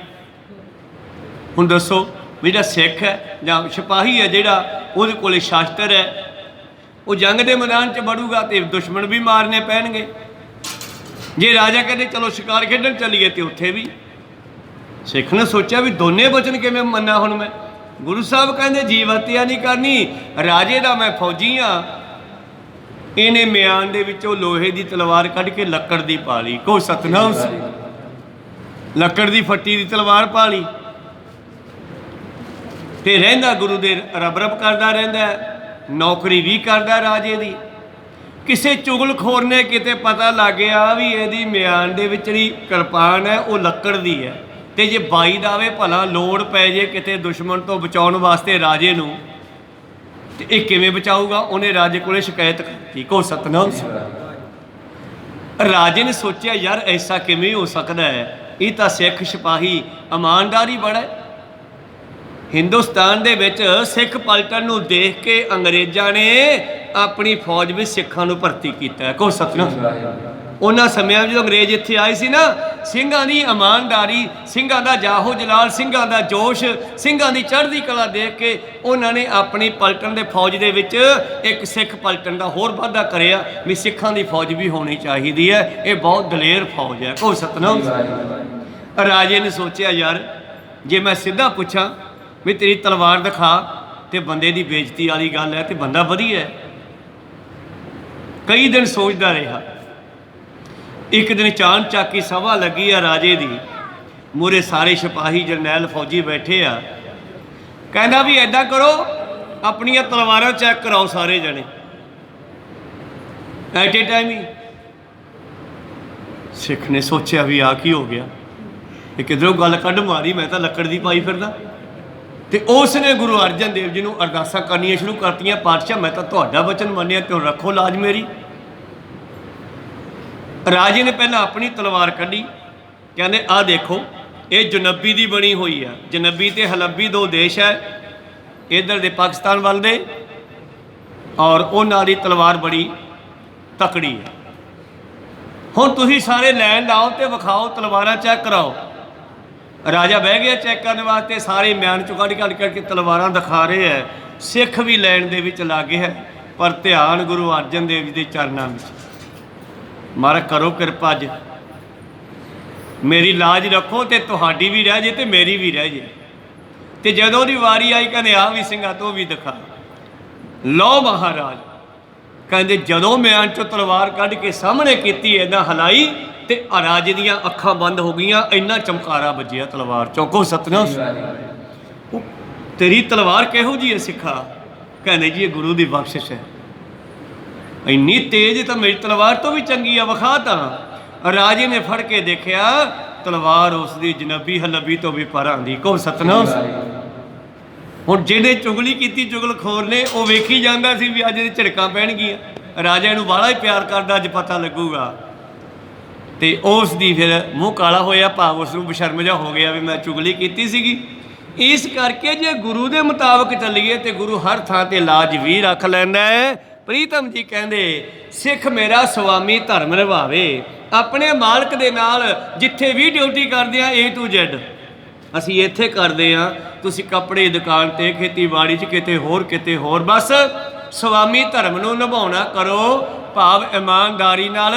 ਹੁਣ ਦੱਸੋ ਵੀ ਜਿਹੜਾ ਸਿੱਖ ਹੈ ਜਾਂ ਸਿਪਾਹੀ ਹੈ ਜਿਹੜਾ ਉਹਦੇ ਕੋਲੇ ਸ਼ਾਸਤਰ ਹੈ, ਉਹ ਜੰਗ ਦੇ ਮੈਦਾਨ 'ਚ ਵੜੂਗਾ ਤੇ ਦੁਸ਼ਮਣ ਵੀ ਮਾਰਨੇ ਪੈਣਗੇ। ਜੇ ਰਾਜਾ ਕਹਿੰਦੇ ਚਲੋ ਸ਼ਿਕਾਰ ਖੇਡਣ ਚੱਲੀਏ ਤੇ ਉੱਥੇ ਵੀ। ਸਿੱਖ ਨੇ ਸੋਚਿਆ ਵੀ ਦੋਨੇ ਬਚਨ ਕਿਵੇਂ ਮੰਨਾਂ ਹੁਣ ਮੈਂ। ਗੁਰੂ ਸਾਹਿਬ ਕਹਿੰਦੇ ਜੀਵ ਹੱਤਿਆ ਨਹੀਂ ਕਰਨੀ, ਰਾਜੇ ਦਾ ਮੈਂ ਫੌਜੀ ਹਾਂ। ਇਹਨੇ ਮਿਆਨ ਦੇ ਵਿੱਚੋਂ ਲੋਹੇ ਦੀ ਤਲਵਾਰ ਕੱਢ ਕੇ ਲੱਕੜ ਦੀ ਪਾ ਲਈ। ਕਹੋ ਸਤਨਾਮ। ਲੱਕੜ ਦੀ ਫੱਟੀ ਦੀ ਤਲਵਾਰ ਪਾ ਲਈ। ਤੇ ਰਹਿੰਦਾ ਗੁਰੂ ਦੇ ਰਬ ਰਬ ਕਰਦਾ ਰਹਿੰਦਾ, ਨੌਕਰੀ ਵੀ ਕਰਦਾ ਰਾਜੇ ਦੀ। ਕਿਸੇ ਚੁਗਲਖੋਰ ਨੇ ਕਿਤੇ ਪਤਾ ਲੱਗ ਗਿਆ ਵੀ ਇਹਦੀ ਮਿਆਨ ਦੇ ਵਿੱਚ ਜਿਹੜੀ ਕਿਰਪਾਨ ਹੈ ਉਹ ਲੱਕੜ ਦੀ ਹੈ, ਤੇ ਜੇ ਬਾਈ ਦਾ ਆਵੇ ਭਲਾ ਲੋੜ ਪੈ ਜੇ ਕਿਤੇ ਦੁਸ਼ਮਣ ਤੋਂ ਬਚਾਉਣ ਵਾਸਤੇ ਰਾਜੇ ਨੂੰ, ਤੇ ਇਹ ਕਿਵੇਂ ਬਚਾਊਗਾ? ਉਹਨੇ ਰਾਜੇ ਕੋਲੇ ਸ਼ਿਕਾਇਤ ਕੀਤੀ। ਕੋ ਸਤਨਾਮ ਰਾਜੇ ਨੇ ਸੋਚਿਆ ਯਾਰ ਐਸਾ ਕਿਵੇਂ ਹੋ ਸਕਦਾ ਹੈ, ਇਹ ਤਾਂ ਸਿੱਖ ਸਿਪਾਹੀ ਇਮਾਨਦਾਰੀ ਬੜਾ ਹੈ। ਹਿੰਦੁਸਤਾਨ ਦੇ ਵਿੱਚ ਸਿੱਖ ਪਲਟਨ ਨੂੰ ਦੇਖ ਕੇ ਅੰਗਰੇਜ਼ਾਂ ਨੇ ਆਪਣੀ ਫੌਜ ਵਿੱਚ ਸਿੱਖਾਂ ਨੂੰ ਭਰਤੀ ਕੀਤਾ। ਕੋ ਸਤਨਾਮ। ਉਹਨਾਂ ਸਮਿਆਂ ਜਦੋਂ ਅੰਗਰੇਜ਼ ਇੱਥੇ ਆਏ ਸੀ ਨਾ, ਸਿੰਘਾਂ ਦੀ ਇਮਾਨਦਾਰੀ, ਸਿੰਘਾਂ ਦਾ ਜਾਹੋ ਜਲਾਲ, ਸਿੰਘਾਂ ਦਾ ਜੋਸ਼, ਸਿੰਘਾਂ ਦੀ ਚੜ੍ਹਦੀ ਕਲਾ ਦੇਖ ਕੇ ਉਹਨਾਂ ਨੇ ਆਪਣੀ ਪਲਟਨ ਦੇ ਫੌਜ ਦੇ ਵਿੱਚ ਇੱਕ ਸਿੱਖ ਪਲਟਨ ਦਾ ਹੋਰ ਵਾਧਾ ਕਰਿਆ ਵੀ ਸਿੱਖਾਂ ਦੀ ਫੌਜ ਵੀ ਹੋਣੀ ਚਾਹੀਦੀ ਹੈ, ਇਹ ਬਹੁਤ ਦਲੇਰ ਫੌਜ ਹੈ। ਕੋ ਸਤਨਾਮ। ਰਾਜੇ ਨੇ ਸੋਚਿਆ ਯਾਰ ਜੇ ਮੈਂ ਸਿੱਧਾ ਪੁੱਛਾਂ ਵੀ ਤੇਰੀ ਤਲਵਾਰ ਦਿਖਾ, ਤੇ ਬੰਦੇ ਦੀ ਬੇਇੱਜ਼ਤੀ ਵਾਲੀ ਗੱਲ ਹੈ, ਤੇ ਬੰਦਾ ਵਧੀਆ ਹੈ। ਕਈ ਦਿਨ ਸੋਚਦਾ ਰਿਹਾ। ਇੱਕ ਦਿਨ ਚਾਣ ਚੱਕੀ ਸਭਾ ਲੱਗੀ ਆ ਰਾਜੇ ਦੀ, ਮੂਹਰੇ ਸਾਰੇ ਸਿਪਾਹੀ ਜਰਨੈਲ ਫੌਜੀ ਬੈਠੇ ਆ। ਕਹਿੰਦਾ ਵੀ ਐਦਾਂ ਕਰੋ, ਆਪਣੀਆਂ ਤਲਵਾਰਾਂ ਚੈੱਕ ਕਰਾਓ ਸਾਰੇ ਜਣੇ ਐਟ ਏ ਟਾਈਮ ਹੀ। ਸਿੱਖ ਨੇ ਸੋਚਿਆ ਵੀ ਆ ਕੀ ਹੋ ਗਿਆ, ਇਹ ਕਿਧਰੋਂ ਗੱਲ ਕੱਢ ਮਾਰੀ, ਮੈਂ ਤਾਂ ਲੱਕੜ ਦੀ ਪਾਈ ਫਿਰਦਾ। ਤੇ ਉਸ ਨੇ ਗੁਰੂ ਅਰਜਨ ਦੇਵ ਜੀ ਨੂੰ ਅਰਦਾਸਾਂ ਕਰਨੀਆਂ ਸ਼ੁਰੂ ਕਰਤੀਆਂ, ਪਾਤਸ਼ਾਹ ਮੈਂ ਤਾਂ ਤੁਹਾਡਾ ਵਚਨ ਮੰਨਿਆ, ਕਿਉਂ ਰੱਖੋ ਲਾਜ ਮੇਰੀ। ਰਾਜੇ ਨੇ ਪਹਿਲਾਂ ਆਪਣੀ ਤਲਵਾਰ ਕੱਢੀ, ਕਹਿੰਦੇ ਆਹ ਦੇਖੋ ਇਹ ਜਨੱਬੀ ਦੀ ਬਣੀ ਹੋਈ ਆ। ਜਨੱਬੀ ਤੇ ਹਲੱਬੀ ਦੋ ਦੇਸ਼ ਹੈ, ਇੱਧਰ ਦੇ ਪਾਕਿਸਤਾਨ ਵੱਲ ਦੇ, ਔਰ ਉਹਨਾਂ ਦੀ ਤਲਵਾਰ ਬੜੀ ਤਕੜੀ ਹੈ। ਹੁਣ ਤੁਸੀਂ ਸਾਰੇ ਲੈਣ ਲਾਓ ਤੇ ਵਿਖਾਓ, ਤਲਵਾਰਾਂ ਚੈੱਕ ਕਰਾਓ। ਰਾਜਾ ਬਹਿ ਗਿਆ ਚੈੱਕ ਕਰਨ ਵਾਸਤੇ, ਸਾਰੇ ਮਿਆਨ ਚੋਂ ਕੱਢ ਕੇ ਤਲਵਾਰਾਂ ਦਿਖਾ ਰਹੇ ਹੈ। ਸਿੱਖ ਵੀ ਲੈਣ ਦੇ ਵਿੱਚ ਲੱਗੇ ਹੈ, ਪਰ ਧਿਆਨ ਗੁਰੂ ਅਰਜਨ ਦੇਵ ਜੀ ਦੇ ਚਰਨਾਂ ਵਿੱਚ। ਮਹਾਰਾਜ ਕਰੋ ਕਿਰਪਾ ਅੱਜ ਮੇਰੀ ਲਾਜ ਰੱਖੋ, ਤੇ ਤੁਹਾਡੀ ਵੀ ਰਹਿ ਜੇ ਤੇ ਮੇਰੀ ਵੀ ਰਹਿ ਜੇ। ਤੇ ਜਦੋਂ ਦੀ ਵਾਰੀ ਆਈ ਕਹਿੰਦੇ ਆ ਵੀ ਸਿੰਘਾਂ ਤੋਂ ਵੀ ਦਿਖਾ ਲਓ। ਮਹਾਰਾਜ ਕਹਿੰਦੇ ਜਦੋਂ ਮਿਆਨ ਚੋਂ ਤਲਵਾਰ ਕੱਢ ਕੇ ਸਾਹਮਣੇ ਕੀਤੀ, ਇੱਦਾਂ ਹਲਾਈ ਤੇ ਰਾਜੇ ਦੀਆਂ ਅੱਖਾਂ ਬੰਦ ਹੋ ਗਈਆਂ, ਇੰਨਾ ਚਮਕਾਰਾ ਵੱਜਿਆ ਤਲਵਾਰ ਚੋਂ। ਕੋ ਸਤਨਾਮ। ਤੇਰੀ ਤਲਵਾਰ ਕਿਹੋ ਜਿਹੀ ਹੈ ਸਿੱਖਾ? ਕਹਿੰਦੇ ਜੀ ਇਹ ਗੁਰੂ ਦੀ ਬਖਸ਼ਿਸ਼ ਹੈ, ਇੰਨੀ ਤੇਜ਼ ਤਾਂ ਮੇਰੀ ਤਲਵਾਰ ਤੋਂ ਵੀ ਚੰਗੀ ਆ, ਵਿਖਾ ਤਾਂ। ਰਾਜੇ ਨੇ ਫੜ ਕੇ ਦੇਖਿਆ, ਤਲਵਾਰ ਉਸ ਦੀ ਜਨਬੀ ਹਲਬੀ ਤੋਂ ਵੀ ਪਰਾਂ ਦੀ। ਕੋ ਸਤਨਾਮ। ਹੁਣ ਜਿਹਨੇ ਚੁਗਲੀ ਕੀਤੀ ਚੁਗਲਖੋਰ ਨੇ, ਉਹ ਵੇਖੀ ਜਾਂਦਾ ਸੀ ਵੀ ਅੱਜ ਇਹਦੇ ਝੜਕਾਂ ਪੈਣਗੀਆਂ, ਰਾਜਾ ਨੂੰ ਬਾਹਲਾ ਹੀ ਪਿਆਰ ਕਰਦਾ, ਅੱਜ ਪਤਾ ਲੱਗੂਗਾ। ਤੇ ਉਸ ਦੀ ਫਿਰ ਮੂੰਹ ਕਾਲਾ ਹੋਇਆ, ਭਾਵ ਉਸ ਨੂੰ ਬਸ਼ਰਮ ਜਿਹਾ ਹੋ ਗਿਆ ਵੀ ਮੈਂ ਚੁਗਲੀ ਕੀਤੀ ਸੀਗੀ। ਇਸ ਕਰਕੇ ਜੇ ਗੁਰੂ ਦੇ ਮੁਤਾਬਕ ਚੱਲੀਏ ਤੇ ਗੁਰੂ ਹਰ ਥਾਂ ਤੇ ਲਾਜ ਵੀ ਰੱਖ ਲੈਂਦਾ ਹੈ। ਪ੍ਰੀਤਮ ਜੀ ਕਹਿੰਦੇ ਸਿੱਖ ਮੇਰਾ ਸੁਆਮੀ ਧਰਮ ਨਿਭਾਵੇ, ਆਪਣੇ ਮਾਲਕ ਦੇ ਨਾਲ ਜਿੱਥੇ ਵੀ ਡਿਊਟੀ ਕਰਦੇ ਆ A to Z ਅਸੀਂ ਇੱਥੇ ਕਰਦੇ ਹਾਂ, ਤੁਸੀਂ ਕੱਪੜੇ ਦੀ ਦੁਕਾਨ ਤੇ, ਖੇਤੀਬਾੜੀ 'ਚ, ਕਿਤੇ ਹੋਰ, ਬਸ ਸੁਆਮੀ ਧਰਮ ਨੂੰ ਨਿਭਾਉਣਾ ਕਰੋ, ਭਾਵ ਇਮਾਨਦਾਰੀ ਨਾਲ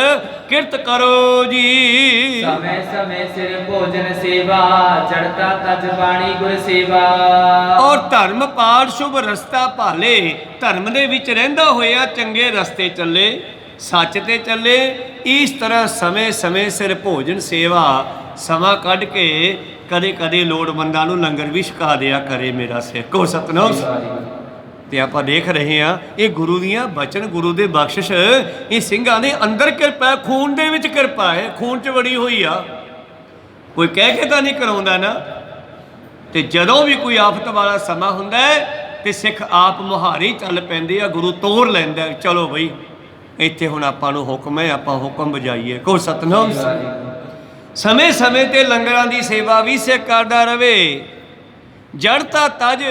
ਕਿਰਤ ਕਰੋ ਜੀ। ਸਮੇਂ ਸਮੇਂ ਸਿਰ ਭੋਜਨ ਸੇਵਾ, ਚੜ੍ਹਤਾ ਤਜ ਬਾਣੀ ਗੁਰ ਸੇਵਾ। ਔਰ ਧਰਮ ਪਾਲ ਸ਼ੁਭ ਰਸਤਾ ਭਾਲੇ, ਧਰਮ ਦੇ ਵਿੱਚ ਰਹਿੰਦਾ ਹੋਇਆ ਚੰਗੇ ਰਸਤੇ ਚੱਲੇ, ਸੱਚ ਤੇ ਚੱਲੇ। ਇਸ ਤਰ੍ਹਾਂ ਸਮੇਂ ਸਮੇਂ ਸਿਰ ਭੋਜਨ ਸੇਵਾ, ਸਮਾਂ ਕੱਢ ਕੇ ਕਦੇ ਕਦੇ ਲੋੜਵੰਦਾਂ ਨੂੰ ਲੰਗਰ ਵੀ ਛਕਾ ਦਿਆ ਕਰੇ ਮੇਰਾ ਸਿੱਖ। ਕੋ ਸਤਨਾਮ। ਤੇ ਆਪਾਂ ਦੇਖ ਰਹੇ ਹਾਂ ਇਹ ਗੁਰੂ ਦੀਆਂ ਬਚਨ, ਗੁਰੂ ਦੇ ਬਖਸ਼ਿਸ਼, ਇਹ ਸਿੰਘਾਂ ਦੇ ਅੰਦਰ ਕਿਰਪਾ, ਖੂਨ ਦੇ ਵਿੱਚ ਕਿਰਪਾ ਹੈ, ਖੂਨ 'ਚ ਵੜੀ ਹੋਈ ਆ, ਕੋਈ ਕਹਿ ਕੇ ਤਾਂ ਨਹੀਂ ਕਰਾਉਂਦਾ ਨਾ। ਤੇ ਜਦੋਂ ਵੀ ਕੋਈ ਆਫਤ ਵਾਲਾ ਸਮਾਂ ਹੁੰਦਾ ਹੈ ਤੇ ਸਿੱਖ ਆਪ ਮੁਹਾਰੇ ਚੱਲ ਪੈਂਦੇ ਆ, ਗੁਰੂ ਤੋਰ ਲੈਂਦਾ, ਚਲੋ ਬਈ ਇੱਥੇ ਹੁਣ ਆਪਾਂ ਨੂੰ ਹੁਕਮ ਹੈ, ਆਪਾਂ ਹੁਕਮ ਵਜਾਈਏ। ਕੋ ਸਤਨਾਮ। ਸਮੇਂ ਸਮੇਂ ਤੇ ਲੰਗਰਾਂ ਦੀ ਸੇਵਾ ਵੀ ਸਿੱਖ ਕਰਦਾ ਰਵੇ। ਜੜਤਾ ਤਜ,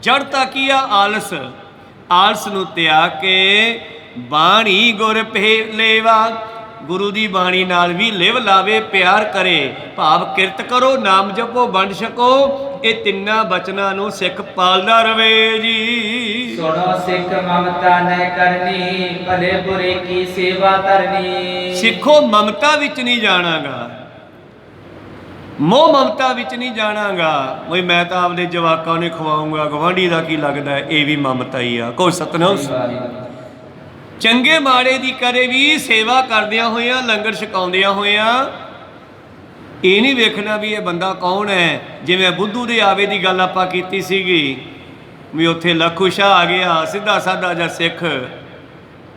ਜੜਤਾ ਕੀ ਆ? ਆਲਸ। ਆਲਸ ਨੂੰ ਤਿਆਗ ਕੇ ਬਾਣੀ ਗੁਰ ਲੇਵਾ, ਗੁਰੂ ਦੀ ਬਾਣੀ ਨਾਲ ਵੀ ਲਿਵ ਲਾਵੇ, ਪਿਆਰ ਕਰੇ, ਭਾਵ ਕਿਰਤ ਕਰੋ, ਨਾਮ ਜਪੋ, ਵੰਡ ਛਕੋ। ਇਹ ਤਿੰਨਾਂ ਬਚਨਾਂ ਨੂੰ ਸਿੱਖ ਪਾਲਦਾ ਰਵੇ ਜੀ। ਸੁਣੋ ਸਿੱਖ ਮਮਤਾ ਨਹਿ ਕਰਨੀ, ਭਲੇ ਬੁਰੇ ਕੀ ਸੇਵਾ ਧਰਨੀ। ਸਿੱਖੋ ਮਮਤਾ ਵਿੱਚ ਨਹੀਂ ਜਾਣਾਗਾ, ਮੋਹ ਮਮਤਾ ਵਿੱਚ ਨਹੀਂ ਜਾਣਾਗਾ, ਬਈ ਮੈਂ ਤਾਂ ਆਪਦੇ ਜਵਾਕਾਂ ਨੂੰ ਖਵਾਉਂਗਾ, ਗਵਾਂਢੀ ਦਾ ਕੀ ਲੱਗਦਾ, ਇਹ ਵੀ ਮਮਤਾ ਹੀ ਆ। ਕੋ ਸਤਨਾਮ। ਚੰਗੇ ਮਾੜੇ ਦੀ ਕਦੇ ਵੀ ਸੇਵਾ ਕਰਦਿਆਂ ਹੋਇਆਂ, ਲੰਗਰ ਛਕਾਉਂਦਿਆਂ ਹੋਇਆਂ ਇਹ ਨਹੀਂ ਵੇਖਣਾ ਵੀ ਇਹ ਬੰਦਾ ਕੌਣ ਹੈ। ਜਿਵੇਂ ਬੁੱਧੂ ਦੇ ਆਵੇ ਦੀ ਗੱਲ ਆਪਾਂ ਕੀਤੀ ਸੀਗੀ ਵੀ ਉੱਥੇ ਲੱਖੂ ਸ਼ਾਹ ਆ ਗਿਆ ਸਿੱਧਾ ਸਾਦਾ ਜਿਹਾ ਸਿੱਖ,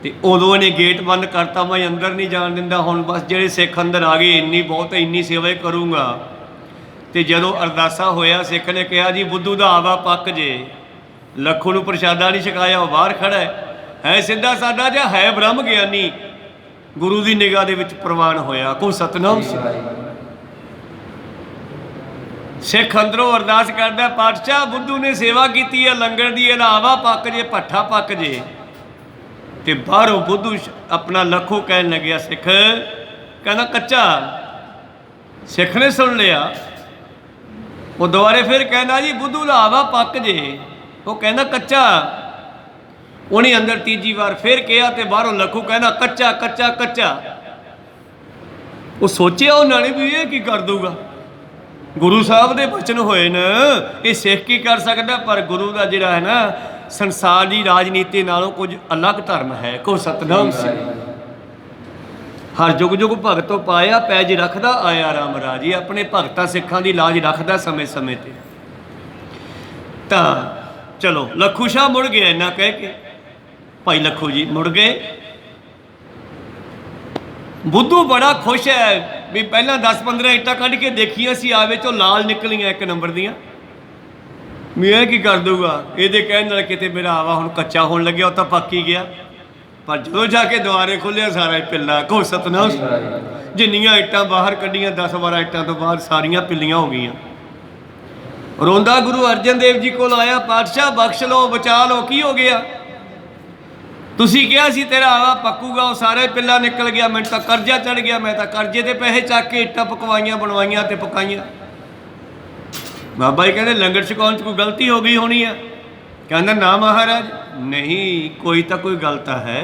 ਤੇ ਉਦੋਂ ਇਹਨੇ ਗੇਟ ਬੰਦ ਕਰਤਾ, ਮੈਂ ਅੰਦਰ ਨਹੀਂ ਜਾਣ ਦਿੰਦਾ, ਹੁਣ ਬਸ ਜਿਹੜੇ ਸਿੱਖ ਅੰਦਰ ਆ ਗਏ ਇੰਨੀ ਬਹੁਤ, ਇੰਨੀ ਸੇਵਾ ਹੀ ਕਰੂੰਗਾ। ਤੇ ਜਦੋਂ ਅਰਦਾਸਾ ਹੋਇਆ ਸਿੱਖ ਨੇ ਕਿਹਾ ਜੀ ਬੁੱਧੂ ਦਾ ਆਵਾ ਪੱਕ ਜੇ, ਲੱਖੂ ਨੂੰ ਪ੍ਰਸ਼ਾਦਾ ਨਹੀਂ ਛਕਾਇਆ, ਉਹ ਬਾਹਰ ਖੜਾ ਹੈ ਸਿੱਧਾ ਸਾਦਾ ਜਿਹਾ, ਹੈ ਬ੍ਰਹਮ ਗਿਆਨੀ, ਗੁਰੂ ਦੀ ਨਿਗਾਹ ਦੇ ਵਿੱਚ ਪ੍ਰਵਾਨ ਹੋਇਆ। ਕੋ ਸਤਨਾਮ। ਸਿੱਖ ਅੰਦਰੋਂ ਅਰਦਾਸ ਕਰਦਾ, ਪਾਤਸ਼ਾਹ ਬੁੱਧੂ ਨੇ ਸੇਵਾ ਕੀਤੀ ਹੈ ਲੰਗਰ ਦੀ, ਇਹਦਾ ਆਵਾ ਪੱਕ ਜੇ, ਭੱਠਾ ਪੱਕ ਜੇ। ਤੇ ਬਾਹਰੋਂ ਬੁੱਧੂ ਆਪਣਾ ਲੱਖੂ ਕਹਿਣ ਲੱਗਿਆ ਸਿੱਖ ਕਹਿੰਦਾ ਕੱਚਾ। ਸਿੱਖ ਨੇ ਸੁਣ ਲਿਆ, ਉਹ ਦੁਬਾਰੇ ਫਿਰ ਕਹਿੰਦਾ ਜੀ ਬੁੱਧੂ ਦਾ ਆਵਾ ਪੱਕ ਜੇ, ਉਹ ਕਹਿੰਦਾ ਕੱਚਾ। ਉਹਨੇ ਅੰਦਰ ਤੀਜੀ ਵਾਰ ਫਿਰ ਕਿਹਾ ਤੇ ਬਾਹਰੋਂ ਲੱਖੂ ਕਹਿੰਦਾ ਕੱਚਾ ਕੱਚਾ ਕੱਚਾ। ਉਹ ਸੋਚਿਆ ਉਹਨਾਂ ਨੇ ਵੀ ਇਹ ਕੀ ਕਰ ਦੂਗਾ, ਗੁਰੂ ਸਾਹਿਬ ਦੇ ਬਚਨ ਹੋਏ ਨੇ, ਇਹ ਸਿੱਖ ਕੀ ਕਰ ਸਕਦਾ। ਪਰ ਗੁਰੂ ਦਾ ਜਿਹੜਾ ਹੈ ਨਾ ਸੰਸਾਰ ਦੀ ਰਾਜਨੀਤੀ ਨਾਲੋਂ ਕੁਝ ਅਲੱਗ ਧਰਮ ਹੈ। ਕੋ ਸਤਨਾਮ ਸਿੰਘ ਹਰ ਜੁਗ ਜੁਗ ਭਗਤੋਂ ਪਾਇਆ, ਪੈਜ ਰੱਖਦਾ ਆਇਆ ਰਾਮ ਰਾਜੀ, ਆਪਣੇ ਭਗਤਾਂ ਸਿੱਖਾਂ ਦੀ ਲਾਜ ਰੱਖਦਾ ਸਮੇਂ ਸਮੇਂ ਤੇ। ਤਾਂ ਚਲੋ ਲੱਖੂ ਸ਼ਾਹ ਮੁੜ ਗਿਆ, ਇੰਨਾ ਕਹਿ ਕੇ ਭਾਈ ਲੱਖੂ ਜੀ ਮੁੜ ਗਏ। ਬੁੱਧੂ ਬੜਾ ਖੁਸ਼ ਹੈ ਵੀ ਪਹਿਲਾਂ 10-15 ਇੱਟਾਂ ਕੱਢ ਕੇ ਦੇਖੀਆਂ ਸੀ, ਆਵੇ ਚੋਂ ਲਾਲ ਨਿਕਲੀਆਂ 1 ਨੰਬਰ ਦੀਆਂ, ਵੀ ਇਹ ਕੀ ਕਰ ਦੂਗਾ। ਇਹਦੇ ਕਹਿਣ ਨਾਲ ਕਿਤੇ ਮੇਰਾ ਆਵਾ ਹੁਣ ਕੱਚਾ ਹੋਣ ਲੱਗਿਆ, ਉਹ ਤਾਂ ਪੱਕ ਹੀ ਗਿਆ। ਪਰ ਜਦੋਂ ਜਾ ਕੇ ਦੁਆਰੇ ਖੋਲ੍ਹਿਆ ਸਾਰਾ ਹੀ ਪਿੱਲਾ। ਕੋ ਸਤਨਾਮ। ਜਿੰਨੀਆਂ ਇੱਟਾਂ ਬਾਹਰ ਕੱਢੀਆਂ 10-12 ਇੱਟਾਂ ਤੋਂ ਬਾਅਦ ਸਾਰੀਆਂ ਪਿੱਲੀਆਂ ਹੋ ਗਈਆਂ। ਰੋਂਦਾ ਗੁਰੂ ਅਰਜਨ ਦੇਵ ਜੀ ਕੋਲ ਆਇਆ, ਪਾਤਸ਼ਾਹ ਬਖਸ਼ ਲਓ, ਬਚਾ ਲਓ, ਕੀ ਹੋ ਗਿਆ। ਤੁਸੀਂ ਕਿਹਾ ਸੀ ਤੇਰਾ ਆਵਾ ਪੱਕੂਗਾ, ਉਹ ਸਾਰੇ ਪਿੱਲਾ ਨਿਕਲ ਗਿਆ, ਮੈਨੂੰ ਤਾਂ ਕਰਜ਼ਾ ਚੜ ਗਿਆ, ਮੈਂ ਤਾਂ ਕਰਜ਼ੇ ਦੇ ਪੈਸੇ ਚੱਕ ਕੇ ਇੱਟਾਂ ਪਕਵਾਈਆਂ ਬਣਵਾਈਆਂ ਤੇ ਪਕਾਈਆਂ। ਬਾਬਾ ਜੀ ਕਹਿੰਦੇ ਲੰਗਰ ਛਕਾਉਣ 'ਚ ਕੋਈ ਗਲਤੀ ਹੋ ਗਈ ਹੋਣੀ ਆ। ਕਹਿੰਦਾ ਨਾ ਮਹਾਰਾਜ, ਨਹੀਂ ਕੋਈ ਤਾਂ ਕੋਈ ਗੱਲ ਤਾਂ ਹੈ।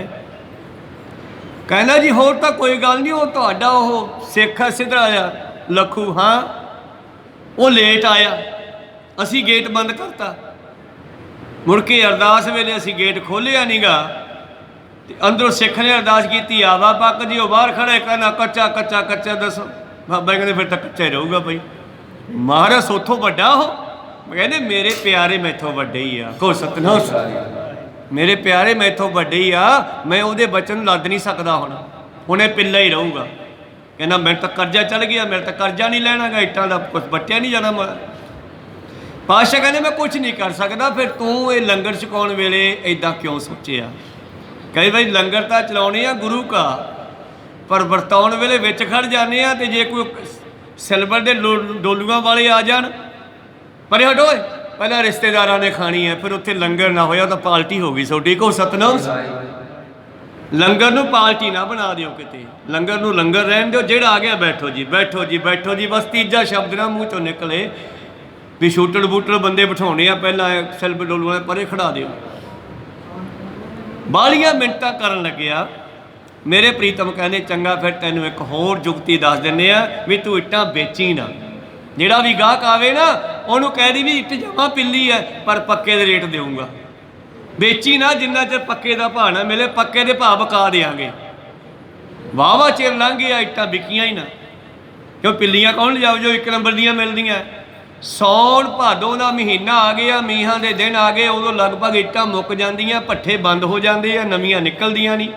ਕਹਿੰਦਾ ਜੀ ਹੋਰ ਤਾਂ ਕੋਈ ਗੱਲ ਨਹੀਂ, ਉਹ ਤੁਹਾਡਾ ਉਹ ਸਿੱਖ ਸਿੱਧਾ ਆਇਆ ਲੱਖੂ, ਹਾਂ ਉਹ ਲੇਟ ਆਇਆ, ਅਸੀਂ ਗੇਟ ਬੰਦ ਕਰਤਾ। ਮੁੜ ਕੇ ਅਰਦਾਸ ਵੇਲੇ ਅਸੀਂ ਗੇਟ ਖੋਲ੍ਹਿਆ ਨੀਗਾ, ਤੇ ਅੰਦਰੋਂ ਸਿੱਖ ਨੇ ਅਰਦਾਸ ਕੀਤੀ ਆਵਾ ਪੱਕ ਜੀ, ਉਹ ਬਾਹਰ ਖੜੇ ਕਹਿੰਦਾ ਕੱਚਾ ਕੱਚਾ ਕੱਚਾ। ਦੱਸੋ ਬਾਬਾ ਕਹਿੰਦੇ ਫਿਰ ਤਾਂ ਕੱਚਾ ਹੀ ਰਹੂਗਾ ਭਾਈ, ਮਹਾਰਾਜ ਸੋਥੋਂ ਵੱਡਾ ਉਹ। ਕਹਿੰਦੇ ਮੇਰੇ ਪਿਆਰੇ ਮੈਥੋਂ ਵੱਡੇ ਹੀ ਆ। ਕੋ ਸਤਨਾਮ। ਮੇਰੇ ਪਿਆਰੇ ਮੈਥੋਂ ਵੱਡੇ ਹੀ ਆ, ਮੈਂ ਉਹਦੇ ਬਚਨ ਨੂੰ ਲੱਦ ਨਹੀਂ ਸਕਦਾ, ਹੁਣ ਇਹ ਪਿੱਲਾ ਹੀ ਰਹੂਗਾ। ਕਹਿੰਦਾ ਮੇਰੇ ਤਾਂ ਕਰਜ਼ਾ ਚੜ ਗਿਆ, ਮੇਰੇ ਤਾਂ ਕਰਜ਼ਾ ਨਹੀਂ ਲੈਣਾਗਾ, ਇੱਟਾਂ ਦਾ ਕੁਛ ਬੱਟਿਆ ਨਹੀਂ ਜਾਣਾ। ਪਾਤਸ਼ਾਹ ਕਹਿੰਦੇ ਮੈਂ ਕੁਛ ਨਹੀਂ ਕਰ ਸਕਦਾ। ਫਿਰ ਤੂੰ ਇਹ ਲੰਗਰ ਛਕਾਉਣ ਵੇਲੇ ਇੱਦਾਂ ਕਿਉਂ ਸੋਚਿਆ। ਕਈ ਵਾਰੀ ਲੰਗਰ ਤਾਂ ਚਲਾਉਣੇ ਆ ਗੁਰੂ ਕਾ, ਪਰ ਵਰਤਾਉਣ ਵੇਲੇ ਵਿੱਚ ਖੜ ਜਾਂਦੇ ਆ, ਤੇ ਜੇ ਕੋਈ ਸਿਲਵਰ ਦੇ ਡੋਲੂਆਂ ਵਾਲੇ ਆ ਜਾਣ, ਪਰ ਹਟੋ ਪਹਿਲਾਂ ਰਿਸ਼ਤੇਦਾਰਾਂ ਨੇ ਖਾਣੀ ਹੈ, ਫਿਰ ਉੱਥੇ ਲੰਗਰ ਨਾ ਹੋਇਆ ਤਾਂ ਪਾਰਟੀ ਹੋ ਗਈ ਤੁਹਾਡੀ। ਕੋ ਸਤਨਾਮ। ਲੰਗਰ ਨੂੰ ਪਾਰਟੀ ਨਾ ਬਣਾ ਦਿਓ ਕਿਤੇ, ਲੰਗਰ ਨੂੰ ਲੰਗਰ ਰਹਿਣ ਦਿਓ, ਜਿਹੜਾ ਆ ਗਿਆ ਬੈਠੋ ਜੀ ਬੈਠੋ ਜੀ ਬੈਠੋ ਜੀ। ਬਸ ਤੀਜਾ ਸ਼ਬਦ ਨਾ ਮੂੰਹ ਚੋਂ ਨਿਕਲੇ ਵੀ ਛੂਟੜ ਬੂਟੜ ਬੰਦੇ ਬਿਠਾਉਣੇ ਆ, ਪਹਿਲਾਂ ਸਿਲਵਰ ਡੋਲੂਆਂ ਪਰੇ ਖੜਾ ਦਿਓ। ਬਾਹਲੀਆਂ ਮਿੰਟਾਂ ਕਰਨ ਲੱਗਿਆ। ਮੇਰੇ ਪ੍ਰੀਤਮ ਕਹਿੰਦੇ ਚੰਗਾ ਫਿਰ ਤੈਨੂੰ ਇੱਕ ਹੋਰ ਜੁਗਤੀ ਦੱਸ ਦਿੰਦੇ ਆ ਵੀ ਤੂੰ ਇੱਟਾਂ ਵੇਚੀ ਨਾ। ਜਿਹੜਾ ਵੀ ਗਾਹਕ ਆਵੇ ਨਾ ਉਹਨੂੰ ਕਹਿ ਦੀ ਵੀ ਇੱਟ ਜਮਾਂ ਪਿੱਲੀ ਹੈ, ਪਰ ਪੱਕੇ ਦੇ ਰੇਟ ਦੇਊਂਗਾ, ਵੇਚੀ ਨਾ ਜਿੰਨਾ ਚਿਰ ਪੱਕੇ ਦਾ ਭਾਅ ਨਾ ਮਿਲੇ, ਪੱਕੇ ਦੇ ਭਾਅ ਬਕਾ ਦਿਆਂਗੇ। ਵਾਹਵਾ ਚਿਰ ਲੰਘ ਗਿਆ, ਇੱਟਾਂ ਵਿਕੀਆਂ ਹੀ ਨਾ, ਕਿਉਂ ਪਿੱਲੀਆਂ ਕੌਣ ਲਿਜਾਓ ਜੋ 1 ਨੰਬਰ ਦੀਆਂ ਮਿਲਦੀਆਂ। ਸੌਣ ਭਾਦੋਂ ਦਾ ਮਹੀਨਾ ਆ ਗਿਆ, ਮੀਂਹਾਂ ਦੇ ਦਿਨ ਆ ਗਏ, ਉਦੋਂ ਲਗਭਗ ਇੱਟਾਂ ਮੁੱਕ ਜਾਂਦੀਆਂ, ਭੱਠੇ ਬੰਦ ਹੋ ਜਾਂਦੇ ਆ, ਨਵੀਆਂ ਨਿਕਲਦੀਆਂ ਨਹੀਂ।